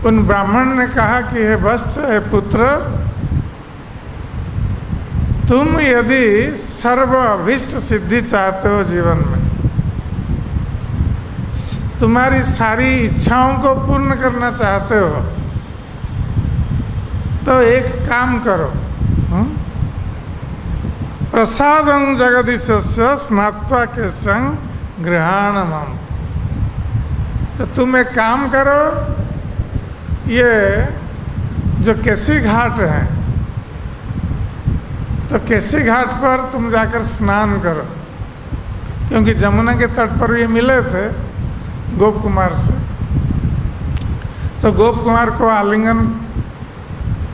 उन ब्राह्मण ने कहा कि हे वत्स, हे पुत्र, तुम यदि सर्व अभीष्ट सिद्धि चाहते हो जीवन में, तुम्हारी सारी इच्छाओं को पूर्ण करना चाहते हो, तो एक काम करो, प्रसादं जगदीशस्य स्नात्वा के संग गृहाणमम। तो तुम एक काम करो, ये जो केसी घाट है, तो केसी घाट पर तुम जाकर स्नान करो, क्योंकि जमुना के तट पर ये मिले थे गोप कुमार से। तो गोप कुमार को आलिंगन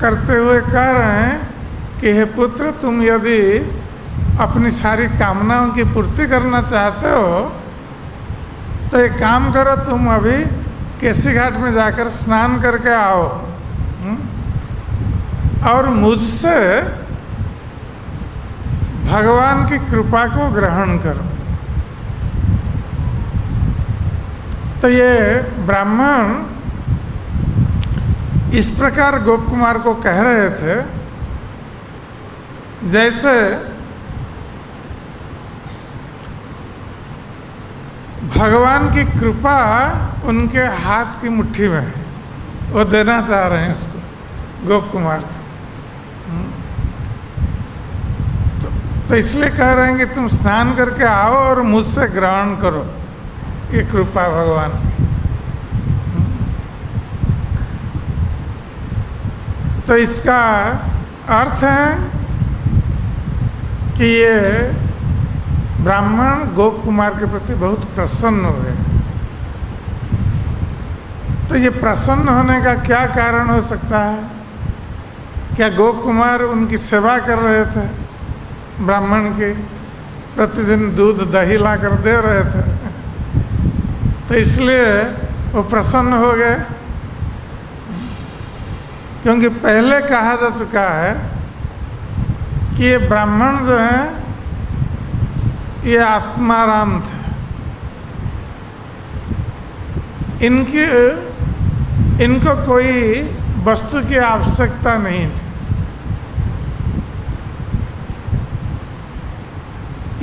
करते हुए कह रहे हैं कि हे पुत्र, तुम यदि अपनी सारी कामनाओं की पूर्ति करना चाहते हो, तो एक काम करो, तुम अभी केसी घाट में जाकर स्नान करके आओ और मुझसे भगवान की कृपा को ग्रहण करो। तो ये ब्राह्मण इस प्रकार गोप कुमार को कह रहे थे जैसे भगवान की कृपा उनके हाथ की मुट्ठी में है, वो देना चाह रहे हैं उसको, गोप कुमार। तो इसलिए कह रहे हैं कि तुम स्नान करके आओ और मुझसे ग्रहण करो ये कृपा भगवान की। तो इसका अर्थ है कि ये ब्राह्मण गोप कुमार के प्रति बहुत प्रसन्न हुए। तो ये प्रसन्न होने का क्या कारण हो सकता है? क्या गोप कुमार उनकी सेवा कर रहे थे, ब्राह्मण की, प्रतिदिन दूध दही ला कर दे रहे थे, तो इसलिए वो प्रसन्न हो गए। क्योंकि पहले कहा जा चुका है कि ये ब्राह्मण जो हैं ये आत्माराम थे, इनको कोई वस्तु की आवश्यकता नहीं थी।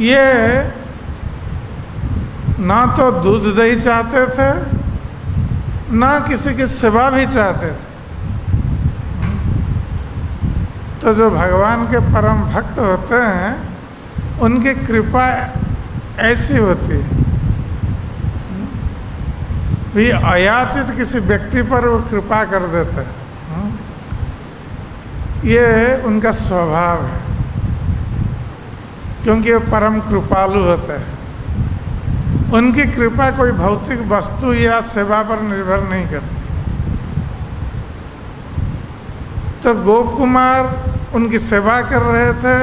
ये ना तो दूध दही चाहते थे, ना किसी की सेवा भी चाहते थे। तो जो भगवान के परम भक्त होते हैं उनकी कृपा ऐसी होती है, भी अयाचित किसी व्यक्ति पर वो कृपा कर देते हैं। ये उनका स्वभाव है, क्योंकि वो परम कृपालु होते हैं। उनकी कृपा कोई भौतिक वस्तु या सेवा पर निर्भर नहीं करती। तो गोप कुमार उनकी सेवा कर रहे थे,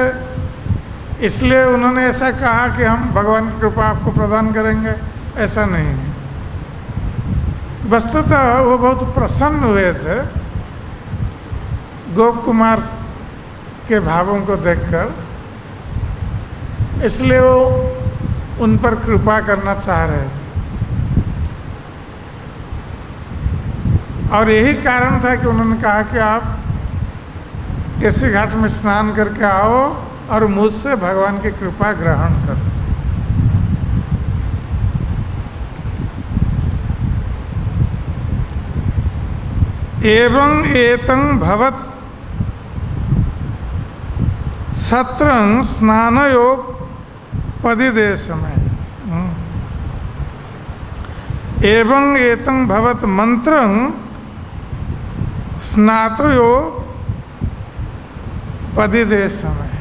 इसलिए उन्होंने ऐसा कहा कि हम भगवान की कृपा आपको प्रदान करेंगे, ऐसा नहीं है। वस्तुतः वो बहुत प्रसन्न हुए थे गोप कुमार के भावों को देखकर, इसलिए वो उन पर कृपा करना चाह रहे थे। और यही कारण था कि उन्होंने कहा कि आप केसी घाट में स्नान करके आओ और मुझसे भगवान की कृपा ग्रहण करो। एवं एतं भवत् सत्रं स्नानयोग पदिदेश में। एवं एतं भवत् मंत्रं स्नातयो पदिदेश में।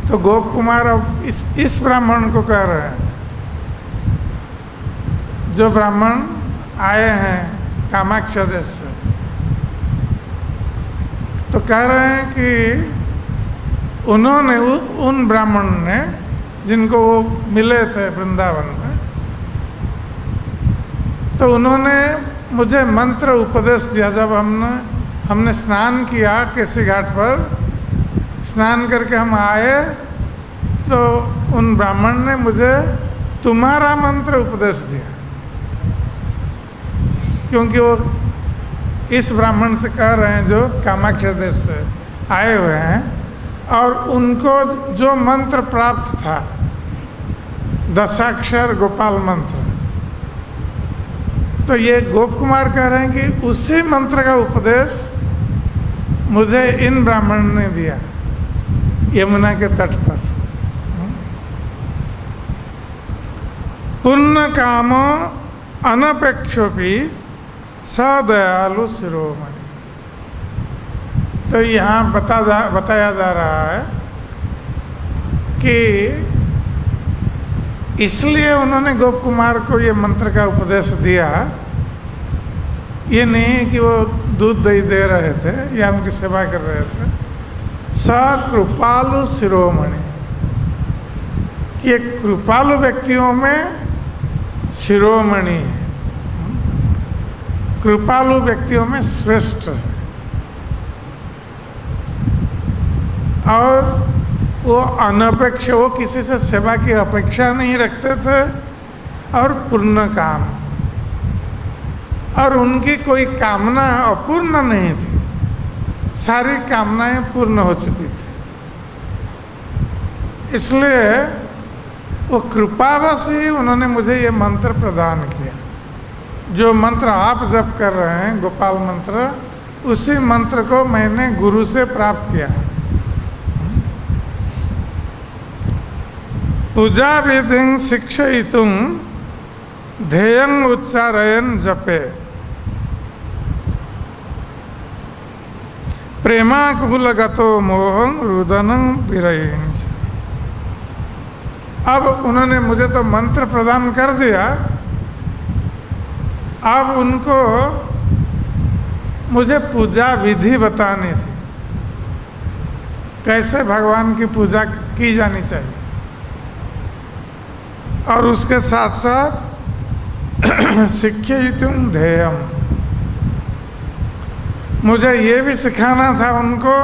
तो गोप कुमार अब इस ब्राह्मण को कह रहे हैं, जो ब्राह्मण आए हैं कामाख्या देश से, तो कह रहे हैं कि उन्होंने उन ब्राह्मण ने जिनको वो मिले थे वृंदावन में, तो उन्होंने मुझे मंत्र उपदेश दिया। जब हमने स्नान किया केसी घाट पर, स्नान करके हम आए, तो उन ब्राह्मण ने मुझे तुम्हारा मंत्र उपदेश दिया, क्योंकि वो इस ब्राह्मण से कह रहे हैं जो कामाख्या देश से आए हुए हैं, और उनको जो मंत्र प्राप्त था, दशाक्षर गोपाल मंत्र, तो ये गोप कुमार कह रहे हैं कि उसी मंत्र का उपदेश मुझे इन ब्राह्मण ने दिया यमुना के तट पर। पुण्य काम अनपेक्षोपि सदयालु शिरोमणि। तो यहाँ बताया जा रहा है कि इसलिए उन्होंने गोप कुमार को ये मंत्र का उपदेश दिया। ये नहीं कि वो दूध दही दे रहे थे या उनकी सेवा कर रहे थे। सकृपालु शिरोमणि, कि ये कृपालु व्यक्तियों में शिरोमणि, कृपालु व्यक्तियों में श्रेष्ठ है। और वो अनपेक्ष, वो किसी से सेवा की अपेक्षा नहीं रखते थे, और पूर्ण काम, और उनकी कोई कामना अपूर्ण नहीं थी, सारी कामनाएं पूर्ण हो चुकी थी। इसलिए वो कृपावश ही उन्होंने मुझे ये मंत्र प्रदान किया। जो मंत्र आप जप कर रहे हैं, गोपाल मंत्र, उसी मंत्र को मैंने गुरु से प्राप्त किया। पूजा विधिं शिक्षयितुं ध्येयं उच्चारयन् जपे प्रेमाकुलगतो मोहं रुदनं विरयिणी। अब उन्होंने मुझे तो मंत्र प्रदान कर दिया, अब उनको मुझे पूजा विधि बतानी थी, कैसे भगवान की पूजा की जानी चाहिए। और उसके साथ साथ शिक्षयितुं ध्येयम्, मुझे ये भी सिखाना था उनको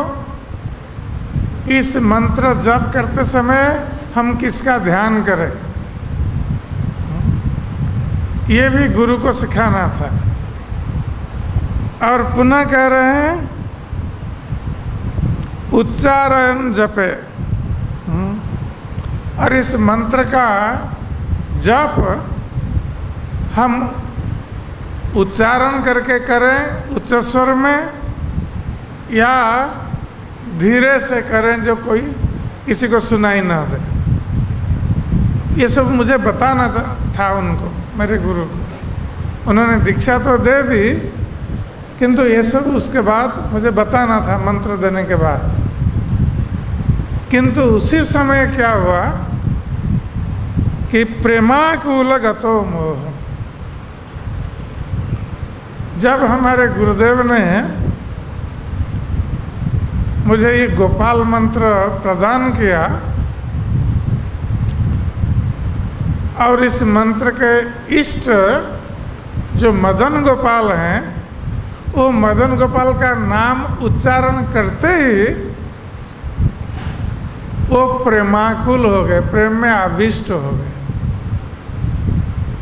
कि इस मंत्र जप करते समय हम किसका ध्यान करें, ये भी गुरु को सिखाना था। और पुनः कह रहे हैं उच्चारण जपे, और इस मंत्र का जप हम उच्चारण करके करें उच्च स्वर में या धीरे से करें जो कोई किसी को सुनाई ना दे। ये सब मुझे बताना था उनको, मेरे गुरु को। उन्होंने दीक्षा तो दे दी, किंतु ये सब उसके बाद मुझे बताना था मंत्र देने के बाद। किंतु उसी समय क्या हुआ कि प्रेमाकुलगतो मोह, जब हमारे गुरुदेव ने मुझे ये गोपाल मंत्र प्रदान किया और इस मंत्र के इष्ट जो मदन गोपाल हैं, वो मदन गोपाल का नाम उच्चारण करते ही वो प्रेमाकुल हो गए, प्रेम में आविष्ट हो गए।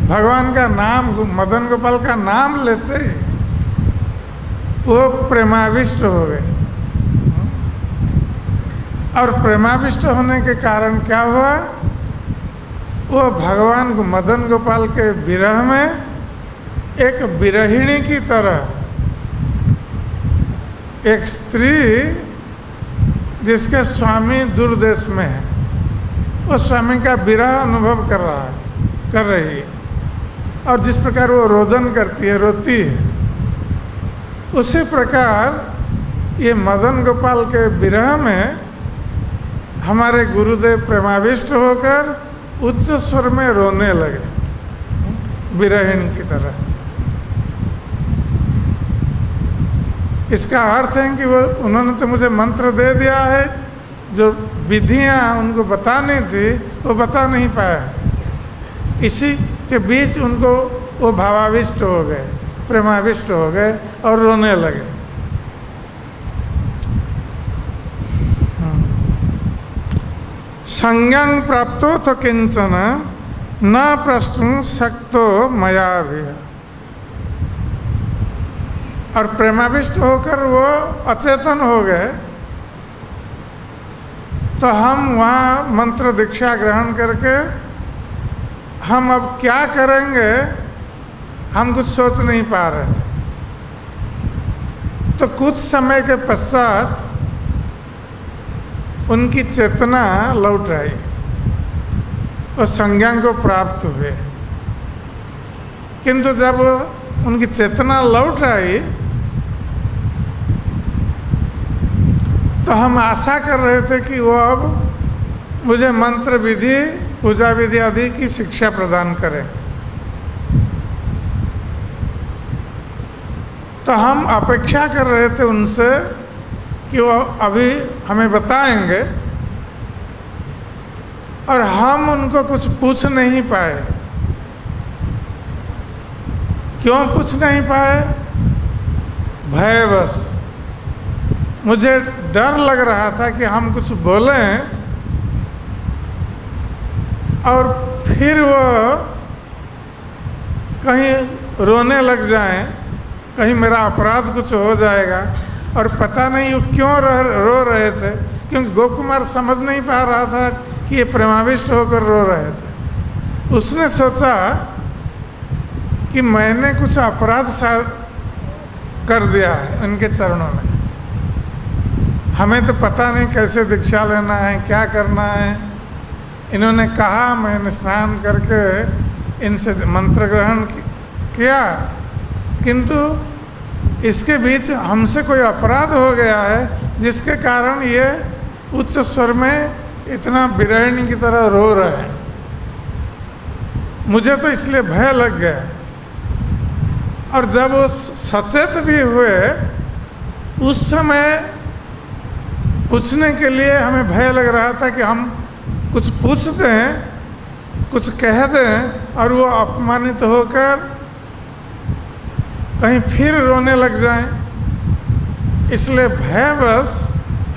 भगवान का नाम, मदन गोपाल का नाम लेते ही वो प्रेमाविष्ट हो गए। और प्रेमाविष्ट होने के कारण क्या हुआ, वो भगवान को मदन गोपाल के विरह में एक विरहिणी की तरह, एक स्त्री जिसके स्वामी दूर देश में है, वो स्वामी का विरह अनुभव कर रही है, और जिस प्रकार वो रोदन करती है, रोती है, उसी प्रकार ये मदन गोपाल के विरह में हमारे गुरुदेव प्रेमाविष्ट होकर उच्च स्वर में रोने लगे, विरहिणी की तरह। इसका अर्थ है कि वो उन्होंने तो मुझे मंत्र दे दिया है, जो विधियां उनको बतानी थी वो बता नहीं पाया। इसी के बीच उनको वो भावाविष्ट हो गए, प्रेमाविष्ट हो गए और रोने लगे। संज्ञं प्राप्तो तो किंचन न प्रष्टुं शक्तो मया भी। और प्रेमाविष्ट होकर वो अचेतन हो गए, तो हम वहाँ मंत्र दीक्षा ग्रहण करके हम अब क्या करेंगे हम कुछ सोच नहीं पा रहे थे। तो कुछ समय के पश्चात उनकी चेतना लौट आई और संज्ञा को प्राप्त हुए। किंतु जब उनकी चेतना लौट आई तो हम आशा कर रहे थे कि वो अब मुझे मंत्र विधि, पूजा विधि आदि की शिक्षा प्रदान करें। तो हम अपेक्षा कर रहे थे उनसे कि वो अभी हमें बताएंगे, और हम उनको कुछ पूछ नहीं पाए। क्यों पूछ नहीं पाए? भयवश। मुझे डर लग रहा था कि हम कुछ बोलें और फिर वो कहीं रोने लग जाएं, कहीं मेरा अपराध कुछ हो जाएगा। और पता नहीं वो क्यों रो रहे थे, क्योंकि गोकुमार समझ नहीं पा रहा था कि ये प्रेमाविष्ट होकर रो रहे थे। उसने सोचा कि मैंने कुछ अपराध कर दिया है उनके चरणों में। हमें तो पता नहीं कैसे दीक्षा लेना है, क्या करना है। इन्होंने कहा, मैंने स्नान करके इनसे मंत्र ग्रहण किया, किंतु इसके बीच हमसे कोई अपराध हो गया है जिसके कारण ये उच्च स्वर में इतना विरहिणी की तरह रो रहे हैं। मुझे तो इसलिए भय लग गया। और जब वो सचेत भी हुए, उस समय पूछने के लिए हमें भय लग रहा था कि हम कुछ पूछ दें, कुछ कह दें और वो अपमानित होकर कहीं फिर रोने लग जाएं। इसलिए भयवश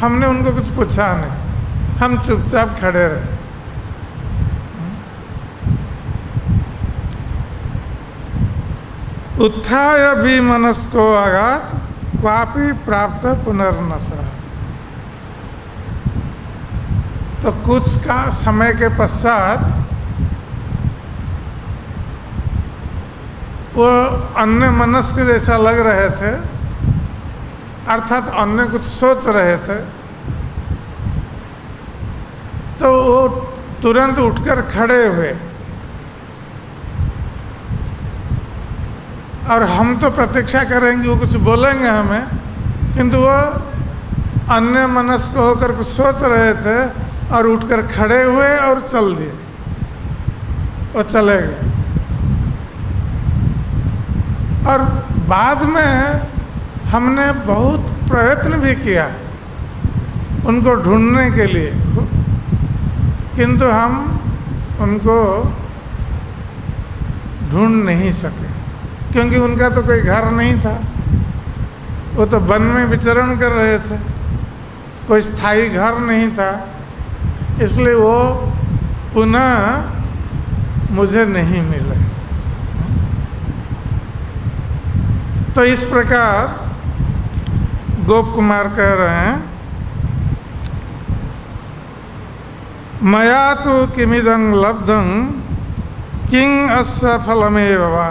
हमने उनको कुछ पूछा नहीं, हम चुपचाप खड़े रहे। उत्थाय भी मनस्को आघात क्वापि प्राप्त पुनर्नसा। तो कुछ का समय के पश्चात वो अन्य मनस्क जैसा लग रहे थे, अर्थात अन्य कुछ सोच रहे थे। तो वो तुरंत उठकर खड़े हुए, और हम तो प्रतीक्षा करेंगे वो कुछ बोलेंगे हमें, किंतु वो अन्य मनस्क होकर कुछ सोच रहे थे और उठकर खड़े हुए और चल दिए, वो चले गए। और बाद में हमने बहुत प्रयत्न भी किया उनको ढूंढने के लिए, किंतु हम उनको ढूंढ नहीं सके, क्योंकि उनका तो कोई घर नहीं था। वो तो वन में विचरण कर रहे थे, कोई स्थायी घर नहीं था, इसलिए वो पुनः मुझे नहीं मिले। तो इस प्रकार गोप कुमार कह रहे हैं, मया तो किमिदं लब्धं किंग अस्य फलमेव वा।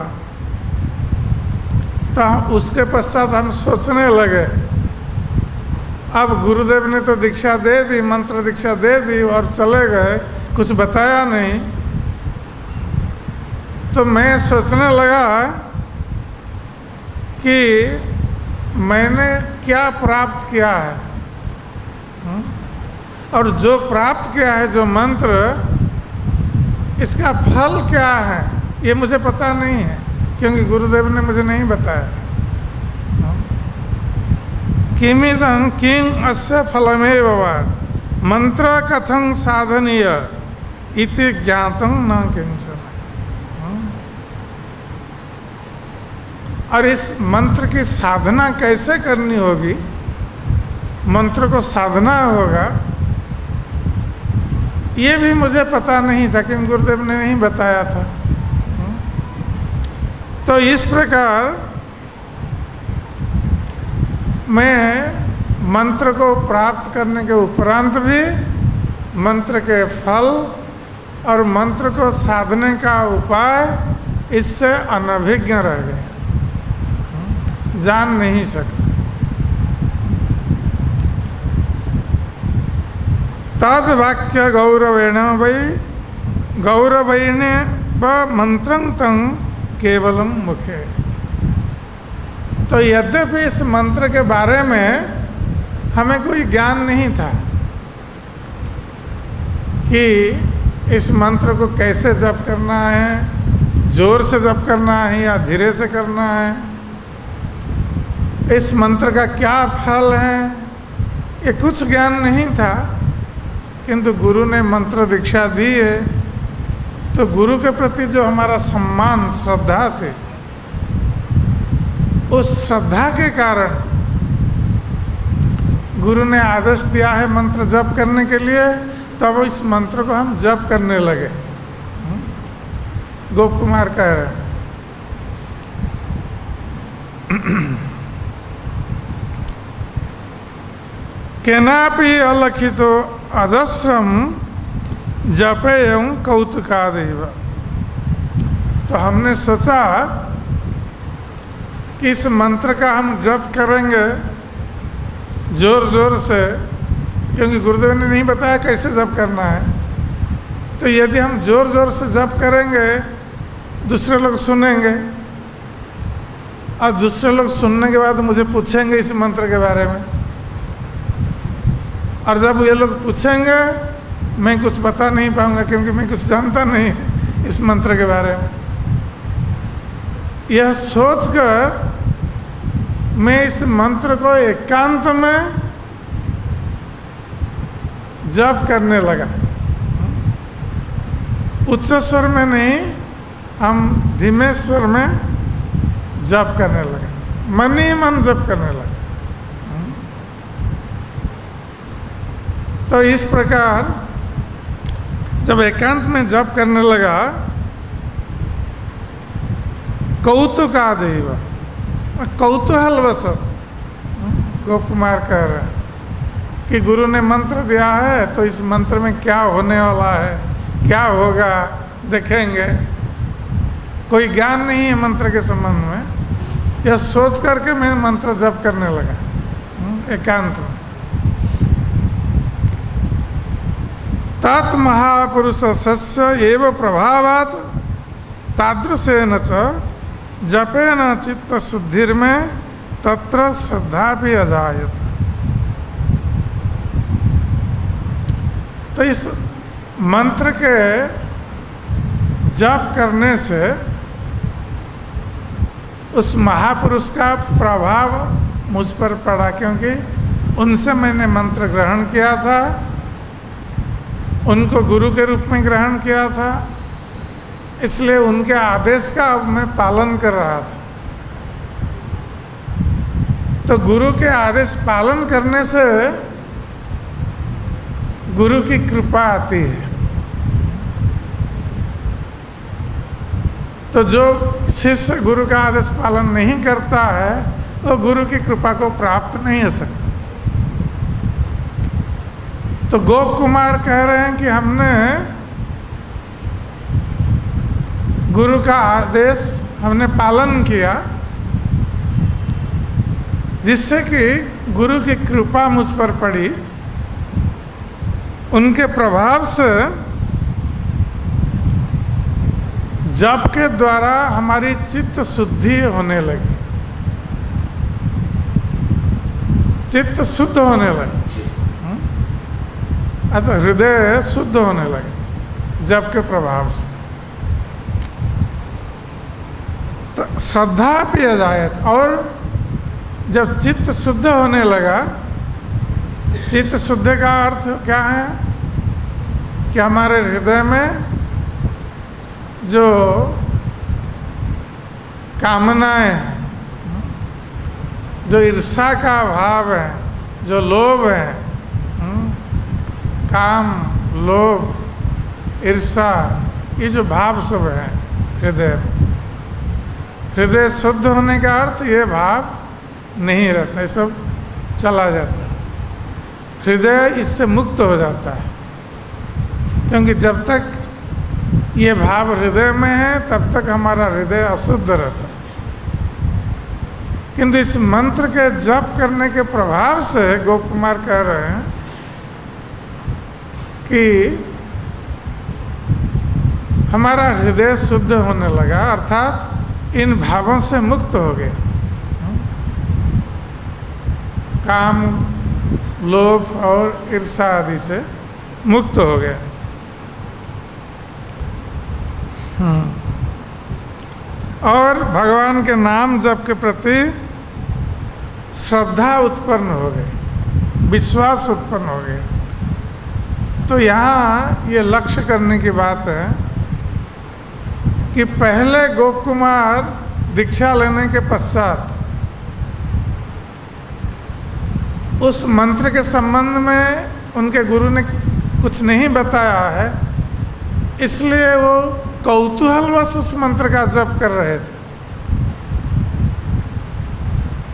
तो उसके पश्चात हम सोचने लगे, अब गुरुदेव ने तो दीक्षा दे दी, मंत्र दीक्षा दे दी और चले गए, कुछ बताया नहीं। तो मैं सोचने लगा कि मैंने क्या प्राप्त किया है, और जो प्राप्त किया है, जो मंत्र, इसका फल क्या है, ये मुझे पता नहीं है, क्योंकि गुरुदेव ने मुझे नहीं बताया। किमिदं किंग अस्य फलमेव वा मंत्र कथं साधनीय इति ज्ञातं न किंचन। और इस मंत्र की साधना कैसे करनी होगी, मंत्र को साधना होगा, ये भी मुझे पता नहीं था, क्योंकि गुरुदेव ने नहीं बताया था। तो इस प्रकार मैं मंत्र को प्राप्त करने के उपरांत भी मंत्र के फल और मंत्र को साधने का उपाय इससे अनभिज्ञ रह गए, जान नहीं सके। तद वाक्य गौरवेण वै गौरवेण व मंत्रं तं केवलम मुखे। तो यद्यपि इस मंत्र के बारे में हमें कोई ज्ञान नहीं था कि इस मंत्र को कैसे जप करना है, जोर से जप करना है या धीरे से करना है, इस मंत्र का क्या फल है, ये कुछ ज्ञान नहीं था। किंतु गुरु ने मंत्र दीक्षा दी है, तो गुरु के प्रति जो हमारा सम्मान, श्रद्धा थी, उस श्रद्धा के कारण गुरु ने आदेश दिया है मंत्र जप करने के लिए, तब इस मंत्र को हम जप करने लगे। गोप कुमार कह रहे हैं, केनापि अलखितो अजस्रम जपेयं कौतुकादेव। तो हमने सोचा कि इस मंत्र का हम जप करेंगे जोर जोर से, क्योंकि गुरुदेव ने नहीं बताया कैसे जप करना है। तो यदि हम जोर जोर से जप करेंगे, दूसरे लोग सुनेंगे, और दूसरे लोग सुनने के बाद मुझे पूछेंगे इस मंत्र के बारे में, और जब ये लोग पूछेंगे मैं कुछ बता नहीं पाऊंगा, क्योंकि मैं कुछ जानता नहीं इस मंत्र के बारे में। यह सोचकर मैं इस मंत्र को एकांत में जप करने लगा, उच्च स्वर में नहीं, हम धीमे स्वर में जप करने लगे, मन ही मन जप करने लगे। तो इस प्रकार जब एकांत में जप करने लगा, कौतुकादेव, कौतूहल वश, गोप कुमार कह रहे हैं कि गुरु ने मंत्र दिया है तो इस मंत्र में क्या होने वाला है, क्या होगा, देखेंगे। कोई ज्ञान नहीं है मंत्र के संबंध में। यह सोच करके मैं मंत्र जप करने लगा एकांत में। तत् महापुरुष सस्य एव प्रभावात् तादृशेन च जपेन चित्त शुद्धिर्मे तत्र श्रद्धा भी अजायत। तो इस मंत्र के जप करने से उस महापुरुष का प्रभाव मुझ पर पड़ा, क्योंकि उनसे मैंने मंत्र ग्रहण किया था, उनको गुरु के रूप में ग्रहण किया था, इसलिए उनके आदेश का अब मैं पालन कर रहा था। तो गुरु के आदेश पालन करने से गुरु की कृपा आती है। तो जो शिष्य गुरु का आदेश पालन नहीं करता है वो गुरु की कृपा को प्राप्त नहीं हो सकता। तो गोप कुमार कह रहे हैं कि हमने गुरु का आदेश हमने पालन किया, जिससे कि गुरु की कृपा मुझ पर पड़ी। उनके प्रभाव से जप के द्वारा हमारी चित्त शुद्धि होने लगी, चित्त शुद्ध होने लगी, अच्छा हृदय शुद्ध होने लगे जप के प्रभाव से। तो श्रद्धा भी अजायत। और जब चित्त शुद्ध होने लगा, चित्त शुद्ध का अर्थ क्या है कि हमारे हृदय में जो कामनाएं हैं, जो ईर्ष्या का भाव है, जो लोभ है, काम, लोभ, ईर्ष्या, ये जो भाव सब है हृदय में, हृदय शुद्ध होने का अर्थ ये भाव नहीं रहता, ये सब चला जाता है। हृदय इससे मुक्त हो जाता है, क्योंकि जब तक ये भाव हृदय में है तब तक हमारा हृदय अशुद्ध रहता है। किंतु इस मंत्र के जप करने के प्रभाव से गोप कुमार कह रहे हैं कि हमारा हृदय शुद्ध होने लगा, अर्थात इन भावों से मुक्त हो गए, काम, लोभ और ईर्ष्या आदि से मुक्त हो गए। और भगवान के नाम जप के प्रति श्रद्धा उत्पन्न हो गई, विश्वास उत्पन्न हो गया। तो यहाँ ये लक्ष्य करने की बात है कि पहले गोप कुमार दीक्षा लेने के पश्चात उस मंत्र के संबंध में उनके गुरु ने कुछ नहीं बताया है, इसलिए वो कौतूहलवश उस मंत्र का जप कर रहे थे।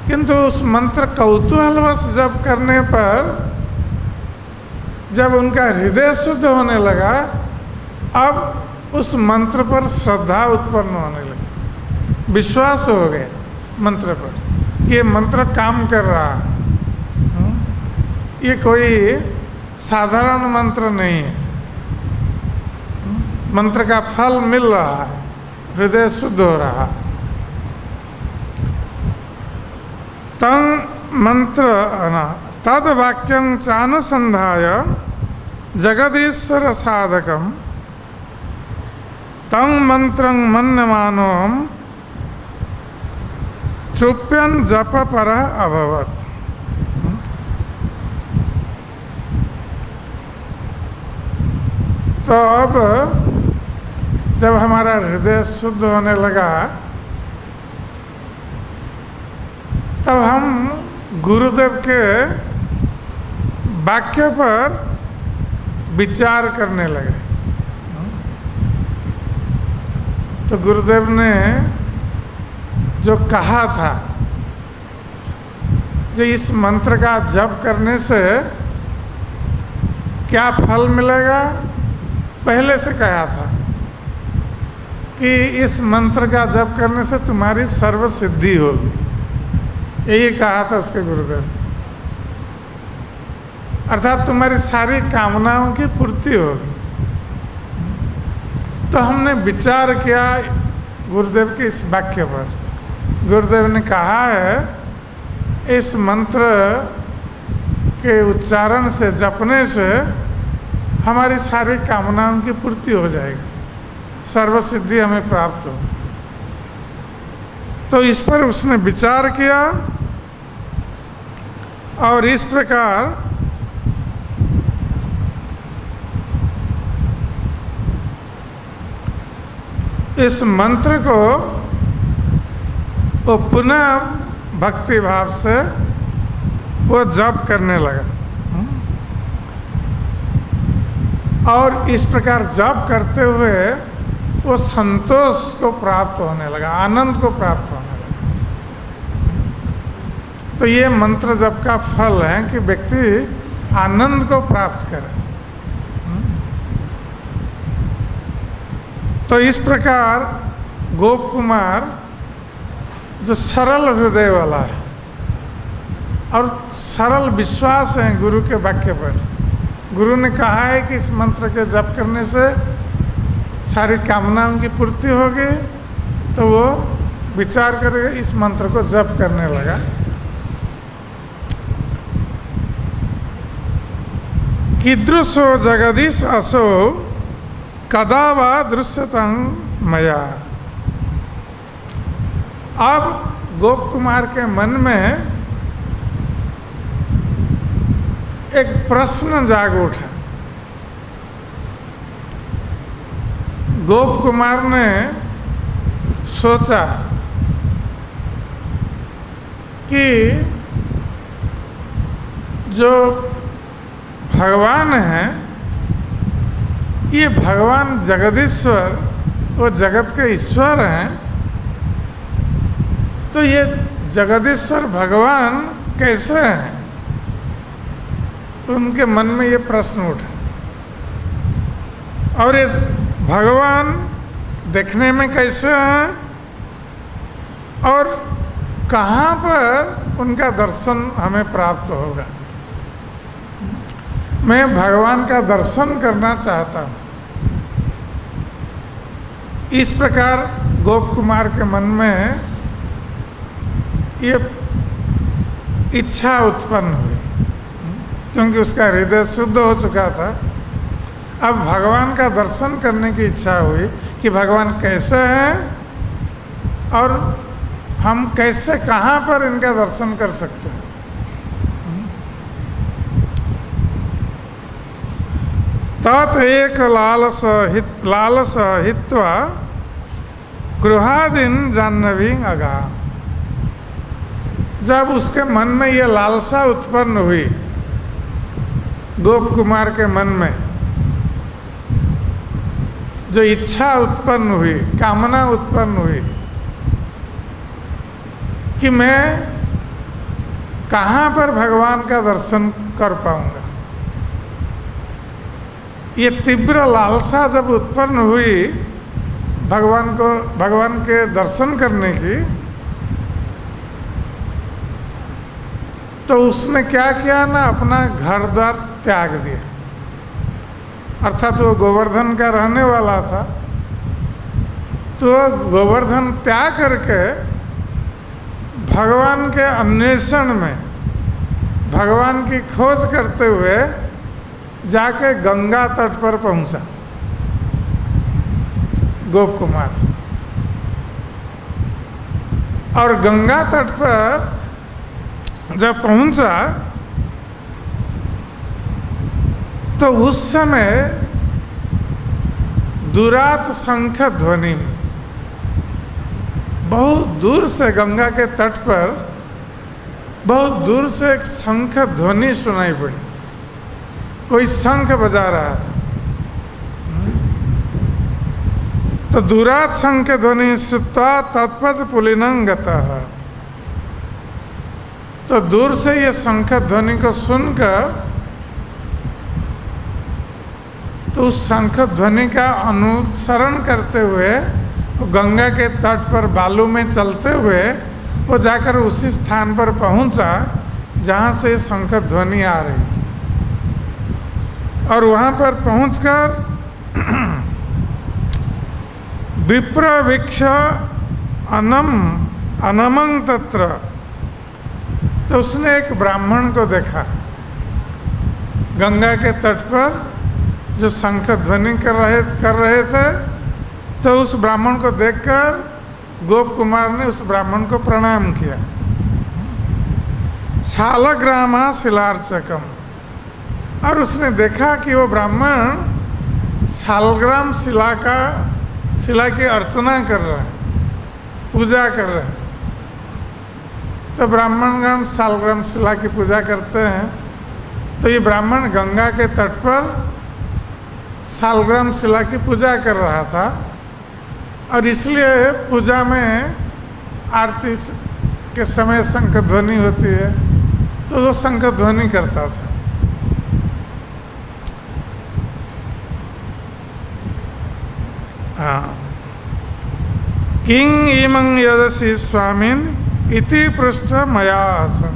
किंतु उस मंत्र कौतूहलवश जप करने पर जब उनका हृदय शुद्ध होने लगा, अब उस मंत्र पर श्रद्धा उत्पन्न होने लगी, विश्वास हो गया मंत्र पर कि ये मंत्र काम कर रहा है, ये कोई साधारण मंत्र नहीं है, मंत्र का फल मिल रहा है, हृदय शुद्ध हो रहा है। तंग मंत्र तद वाक्यं चानुसंधाय जगदीश्वर साधकम तंग मंत्रं मन्यमानोहम तृप्यन जप पर अभवत। तो अब जब हमारा हृदय शुद्ध होने लगा, तब हम गुरुदेव के वाक्य पर विचार करने लगे। तो गुरुदेव ने जो कहा था, जो इस मंत्र का जप करने से क्या फल मिलेगा? पहले से कहा था कि इस मंत्र का जप करने से तुम्हारी सर्व सिद्धि होगी, यही कहा था उसके गुरुदेव। अर्थात तुम्हारी सारी कामनाओं की पूर्ति होगी। तो हमने विचार किया गुरुदेव के इस वाक्य पर। गुरुदेव ने कहा है इस मंत्र के उच्चारण से, जपने से हमारी सारी कामनाओं की पूर्ति हो जाएगी, सर्व सिद्धि हमें प्राप्त हो। तो इस पर उसने विचार किया और इस प्रकार इस मंत्र को वो पुनः भक्ति भाव से वो जप करने लगा। और इस प्रकार जप करते हुए वो संतोष को प्राप्त होने लगा, आनंद को प्राप्त होने लगा। तो ये मंत्र जप का फल है कि व्यक्ति आनंद को प्राप्त करे। तो इस प्रकार गोप कुमार जो सरल हृदय वाला है और सरल विश्वास है गुरु के वाक्य पर, गुरु ने कहा है कि इस मंत्र के जप करने से सारी कामनाओं की पूर्ति होगी, तो वो विचार करके इस मंत्र को जप करने लगा। कीदृशो जगदीश असो कदा वा दृश्यतं मया। अब गोप कुमार के मन में एक प्रश्न जाग उठा। गोप कुमार ने सोचा कि जो भगवान है, ये भगवान जगदीश्वर, वो जगत के ईश्वर हैं, तो ये जगदीश्वर भगवान कैसे हैं? उनके मन में ये प्रश्न उठा। और ये भगवान देखने में कैसे हैं और कहाँ पर उनका दर्शन हमें प्राप्त होगा? मैं भगवान का दर्शन करना चाहता हूँ। इस प्रकार गोप कुमार के मन में ये इच्छा उत्पन्न हुई, क्योंकि उसका हृदय शुद्ध हो चुका था। अब भगवान का दर्शन करने की इच्छा हुई कि भगवान कैसे हैं और हम कैसे, कहाँ पर इनका दर्शन कर सकते हैं। तत् एक लालस हित्वा गृहादीन जाह्नवी अगा। जब उसके मन में ये लालसा उत्पन्न हुई, गोप कुमार के मन में जो इच्छा उत्पन्न हुई, कामना उत्पन्न हुई कि मैं कहाँ पर भगवान का दर्शन कर पाऊंगा, ये तीव्र लालसा जब उत्पन्न हुई भगवान के दर्शन करने की, तो उसने क्या किया ना, अपना घर द्वार त्याग दिया। अर्थात वो गोवर्धन का रहने वाला था, तो गोवर्धन त्याग करके भगवान के अन्वेषण में, भगवान की खोज करते हुए जाके गंगा तट पर पहुंचा गोप कुमार। और गंगा तट पर जब पहुंचा तो उस समय दुरात शंख ध्वनि, बहुत दूर से गंगा के तट पर बहुत दूर से एक शंख ध्वनि सुनाई पड़ी। कोई शंख बजा रहा था। तो दुरात शंख ध्वनि श्रुत्वा तत्पद पुलिनं गतः। तो दूर से ये शंख ध्वनि को सुनकर तो उस शंख ध्वनि का अनुसरण करते हुए वो गंगा के तट पर बालू में चलते हुए वो जाकर उसी स्थान पर पहुंचा जहाँ से शंख ध्वनि आ रही थी। और वहाँ पर पहुंचकर विप्र वृक्ष अनमंग तत्र, तो उसने एक ब्राह्मण को देखा गंगा के तट पर जो शंख ध्वनि कर रहे थे। तो उस ब्राह्मण को देखकर गोप कुमार ने उस ब्राह्मण को प्रणाम किया। शालग्रामा शिलार्चकम, और उसने देखा कि वो ब्राह्मण शालग्राम शिला की अर्चना कर रहा है, पूजा कर रहा है। तो ब्राह्मणगण शालग्राम शिला की पूजा करते हैं। तो ये ब्राह्मण गंगा के तट पर शालग्राम शिला की पूजा कर रहा था, और इसलिए पूजा में आरती के समय शंख ध्वनि होती है, तो वो शंख ध्वनि करता था। हाँ, किंग इमं यदसि स्वामिन इति पृष्ठ मया आसन।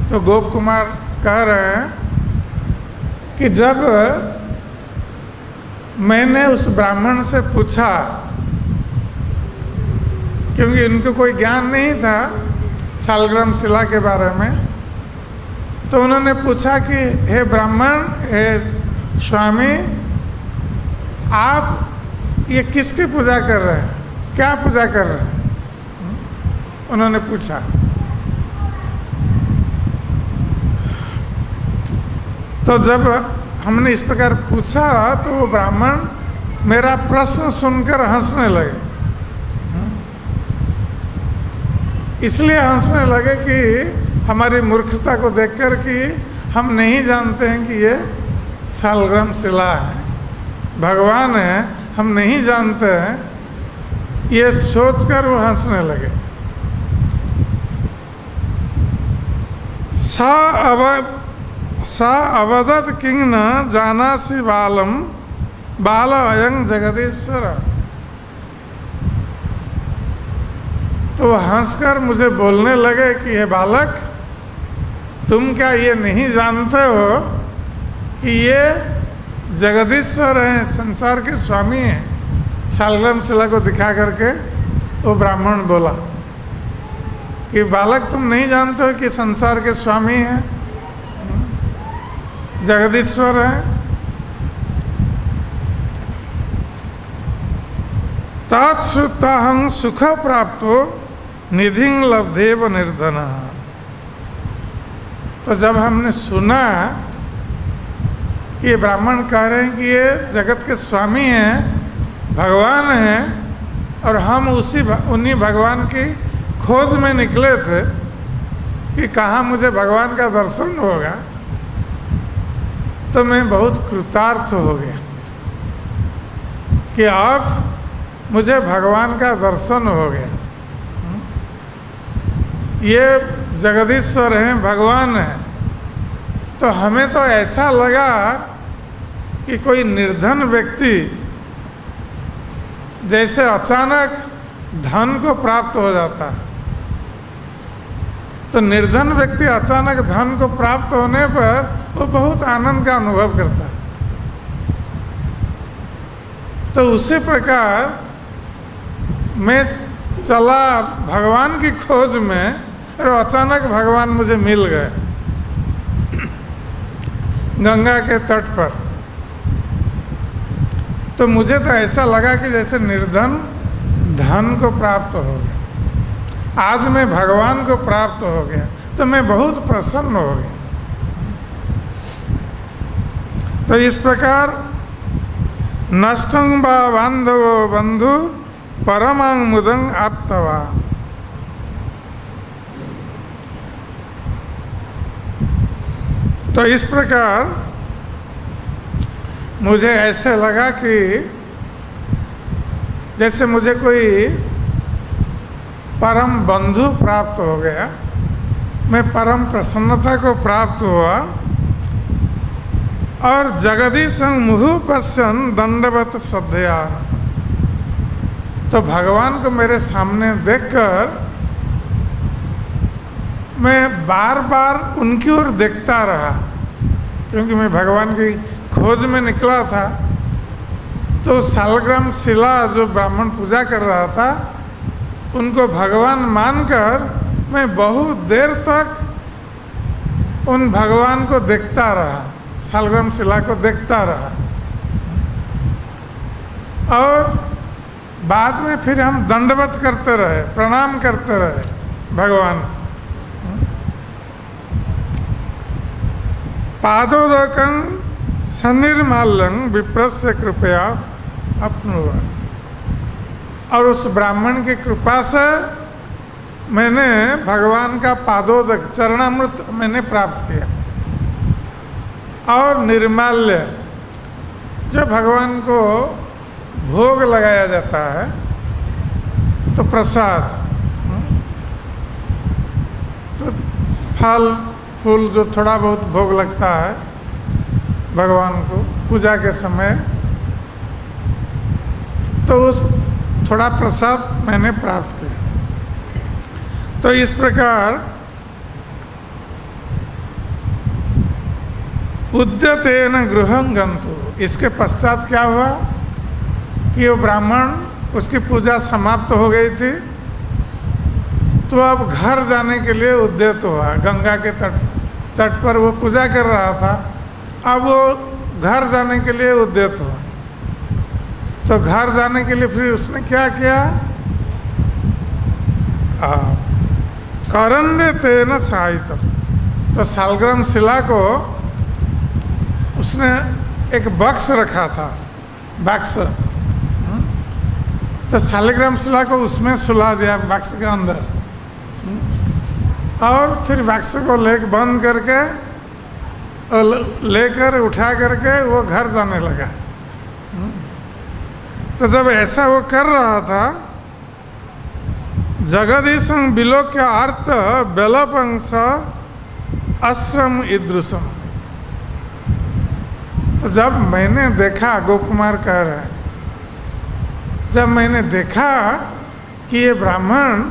तो गोप कुमार कह रहे हैं कि जब मैंने उस ब्राह्मण से पूछा, क्योंकि इनको कोई ज्ञान नहीं था शालग्राम शिला के बारे में, तो उन्होंने पूछा कि हे ब्राह्मण, हे स्वामी, आप ये किसकी पूजा कर रहे हैं, क्या पूजा कर रहे हैं? उन्होंने पूछा। तो जब हमने इस प्रकार पूछा तो वो ब्राह्मण मेरा प्रश्न सुनकर हंसने लगे। इसलिए हंसने लगे कि हमारी मूर्खता को देखकर कि हम नहीं जानते हैं कि ये शालग्राम शिला है, भगवान है, हम नहीं जानते हैं, ये सोचकर वो हंसने लगे। सा अवदत किंग न जानासि बालम बाल अयं जगदीश्वर। तो हंसकर मुझे बोलने लगे कि हे बालक, तुम क्या ये नहीं जानते हो कि ये जगदीश्वर हैं, संसार के स्वामी हैं। शालग्राम शिला को दिखा करके वो ब्राह्मण बोला कि बालक, तुम नहीं जानते हो कि संसार के स्वामी हैं, जगदीश्वर हैं। तत्सुताहं सुख प्राप्तो निधिं लब्धेव निर्धन। तो जब हमने सुना कि ये ब्राह्मण कह रहे हैं कि ये जगत के स्वामी हैं, भगवान हैं, और हम उन्हीं भगवान की खोज में निकले थे कि कहाँ मुझे भगवान का दर्शन होगा, तो मैं बहुत कृतार्थ हो गया कि अब मुझे भगवान का दर्शन हो गया। ये जगदीश्वर हैं, भगवान हैं। तो हमें तो ऐसा लगा कि कोई निर्धन व्यक्ति जैसे अचानक धन को प्राप्त हो जाता है, तो निर्धन व्यक्ति अचानक धन को प्राप्त होने पर वो बहुत आनंद का अनुभव करता है। तो उसी प्रकार मैं चला भगवान की खोज में, और अचानक भगवान मुझे मिल गए गंगा के तट पर। तो मुझे तो ऐसा लगा कि जैसे निर्धन धन को प्राप्त हो गया, आज मैं भगवान को प्राप्त हो गया, तो मैं बहुत प्रसन्न हो गया। तो इस प्रकार नष्टं वा बांधवो बंधु परमांग मुदंग आप्तवा। तो इस प्रकार मुझे ऐसे लगा कि जैसे मुझे कोई परम बंधु प्राप्त हो गया, मैं परम प्रसन्नता को प्राप्त हुआ। और जगदीशं मुहुः पश्यन् दंडवत श्रद्धया। तो भगवान को मेरे सामने देखकर मैं बार बार उनकी ओर देखता रहा, क्योंकि मैं भगवान की खोज में निकला था। तो सालग्राम शिला जो ब्राह्मण पूजा कर रहा था, उनको भगवान मानकर मैं बहुत देर तक उन भगवान को देखता रहा, सालग्राम शिला को देखता रहा। और बाद में फिर हम दंडवत करते रहे, प्रणाम करते रहे भगवान। पादोदकं सन्निर्माल्यं विप्रस्य कृपया अपनुवत्। और उस ब्राह्मण की कृपा से मैंने भगवान का पादोदक चरणामृत मैंने प्राप्त किया। और निर्माल्य जो भगवान को भोग लगाया जाता है, तो प्रसाद, तो फल फूल जो थोड़ा बहुत भोग लगता है भगवान को पूजा के समय, तो उस थोड़ा प्रसाद मैंने प्राप्त किया। तो इस प्रकार उद्यतेन गृहं गन्तु, इसके पश्चात क्या हुआ कि वो ब्राह्मण, उसकी पूजा समाप्त हो गई थी, तो अब घर जाने के लिए उद्यत हुआ। गंगा के तट पर वो पूजा कर रहा था, अब वो घर जाने के लिए उद्यत हुआ। तो घर जाने के लिए फिर उसने क्या किया, करण्य तेन साहितम, तो सालग्राम शिला को उसने एक बक्स रखा था, बक्स, तो सालग्राम शिला को उसमें सुला दिया बक्स के अंदर। और फिर बक्स को बंद करके लेकर उठा करके वो घर जाने लगा। तो जब ऐसा वो कर रहा था, जगदीशं विलोक्य अर्थ बेलपंस आश्रम ईदृशम। तो जब मैंने देखा, गोप कुमार कह रहे हैं, जब मैंने देखा कि ये ब्राह्मण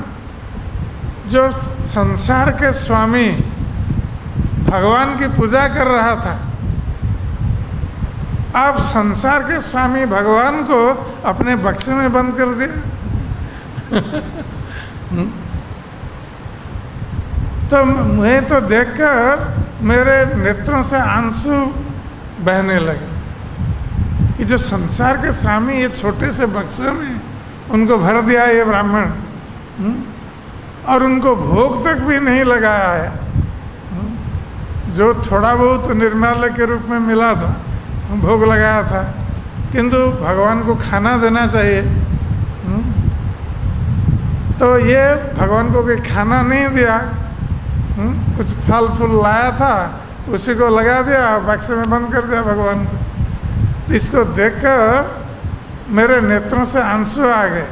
जो संसार के स्वामी भगवान की पूजा कर रहा था, अब संसार के स्वामी भगवान को अपने बक्से में बंद कर दिया। तो मैं तो देखकर मेरे नेत्रों से आंसू बहने लगे कि जो संसार के स्वामी ये छोटे से बक्से में उनको भर दिया ये ब्राह्मण, और उनको भोग तक भी नहीं लगाया है। जो थोड़ा बहुत निर्माल्य के रूप में मिला था, भोग लगाया था, किंतु भगवान को खाना देना चाहिए। तो ये भगवान को कोई खाना नहीं दिया, कुछ फल फूल लाया था, उसी को लगा दिया, बक्से में बंद कर दिया भगवान को। तो इसको देखकर मेरे नेत्रों से आंसू आ गए,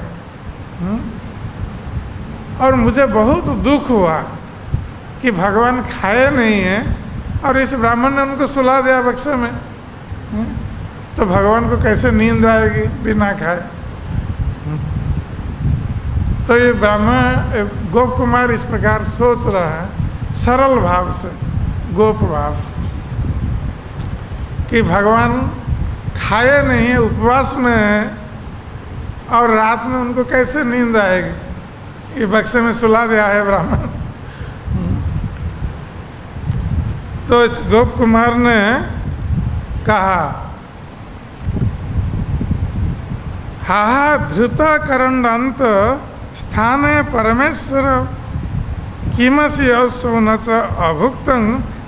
और मुझे बहुत दुख हुआ कि भगवान खाए नहीं है और इस ब्राह्मण ने उनको सुला दिया बक्से में। तो भगवान को कैसे नींद आएगी बिना खाए। तो ये ब्राह्मण गोप कुमार इस प्रकार सोच रहा है, सरल भाव से, गोप भाव से, कि भगवान खाए नहीं है, उपवास में है, और रात में उनको कैसे नींद आएगी, ये बक्से में सुला दिया है ब्राह्मण। तो इस गोप कुमार ने कहा, हा धृत करंडांत स्थाने परमेश्वर किमसि यौसुन च अभुक्तं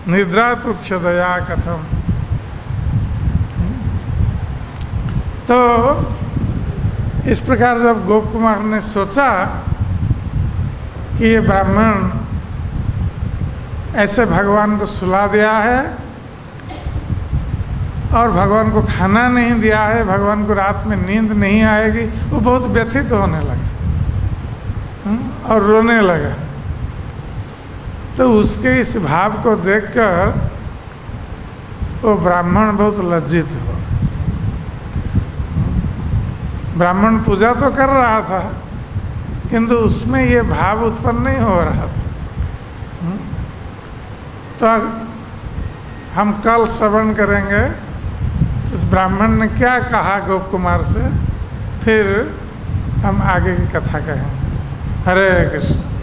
निद्रातु क्षदया कथम। तो इस प्रकार जब गोप कुमार ने सोचा कि ये ब्राह्मण ऐसे भगवान को सुला दिया है और भगवान को खाना नहीं दिया है, भगवान को रात में नींद नहीं आएगी, वो बहुत व्यथित होने लगा और रोने लगा। तो उसके इस भाव को देखकर वो ब्राह्मण बहुत लज्जित हो। ब्राह्मण पूजा तो कर रहा था, किंतु उसमें ये भाव उत्पन्न नहीं हो रहा था। तो हम कल श्रवण करेंगे इस ब्राह्मण ने क्या कहा गोप कुमार से, फिर हम आगे की कथा कहेंगे। हरे कृष्ण।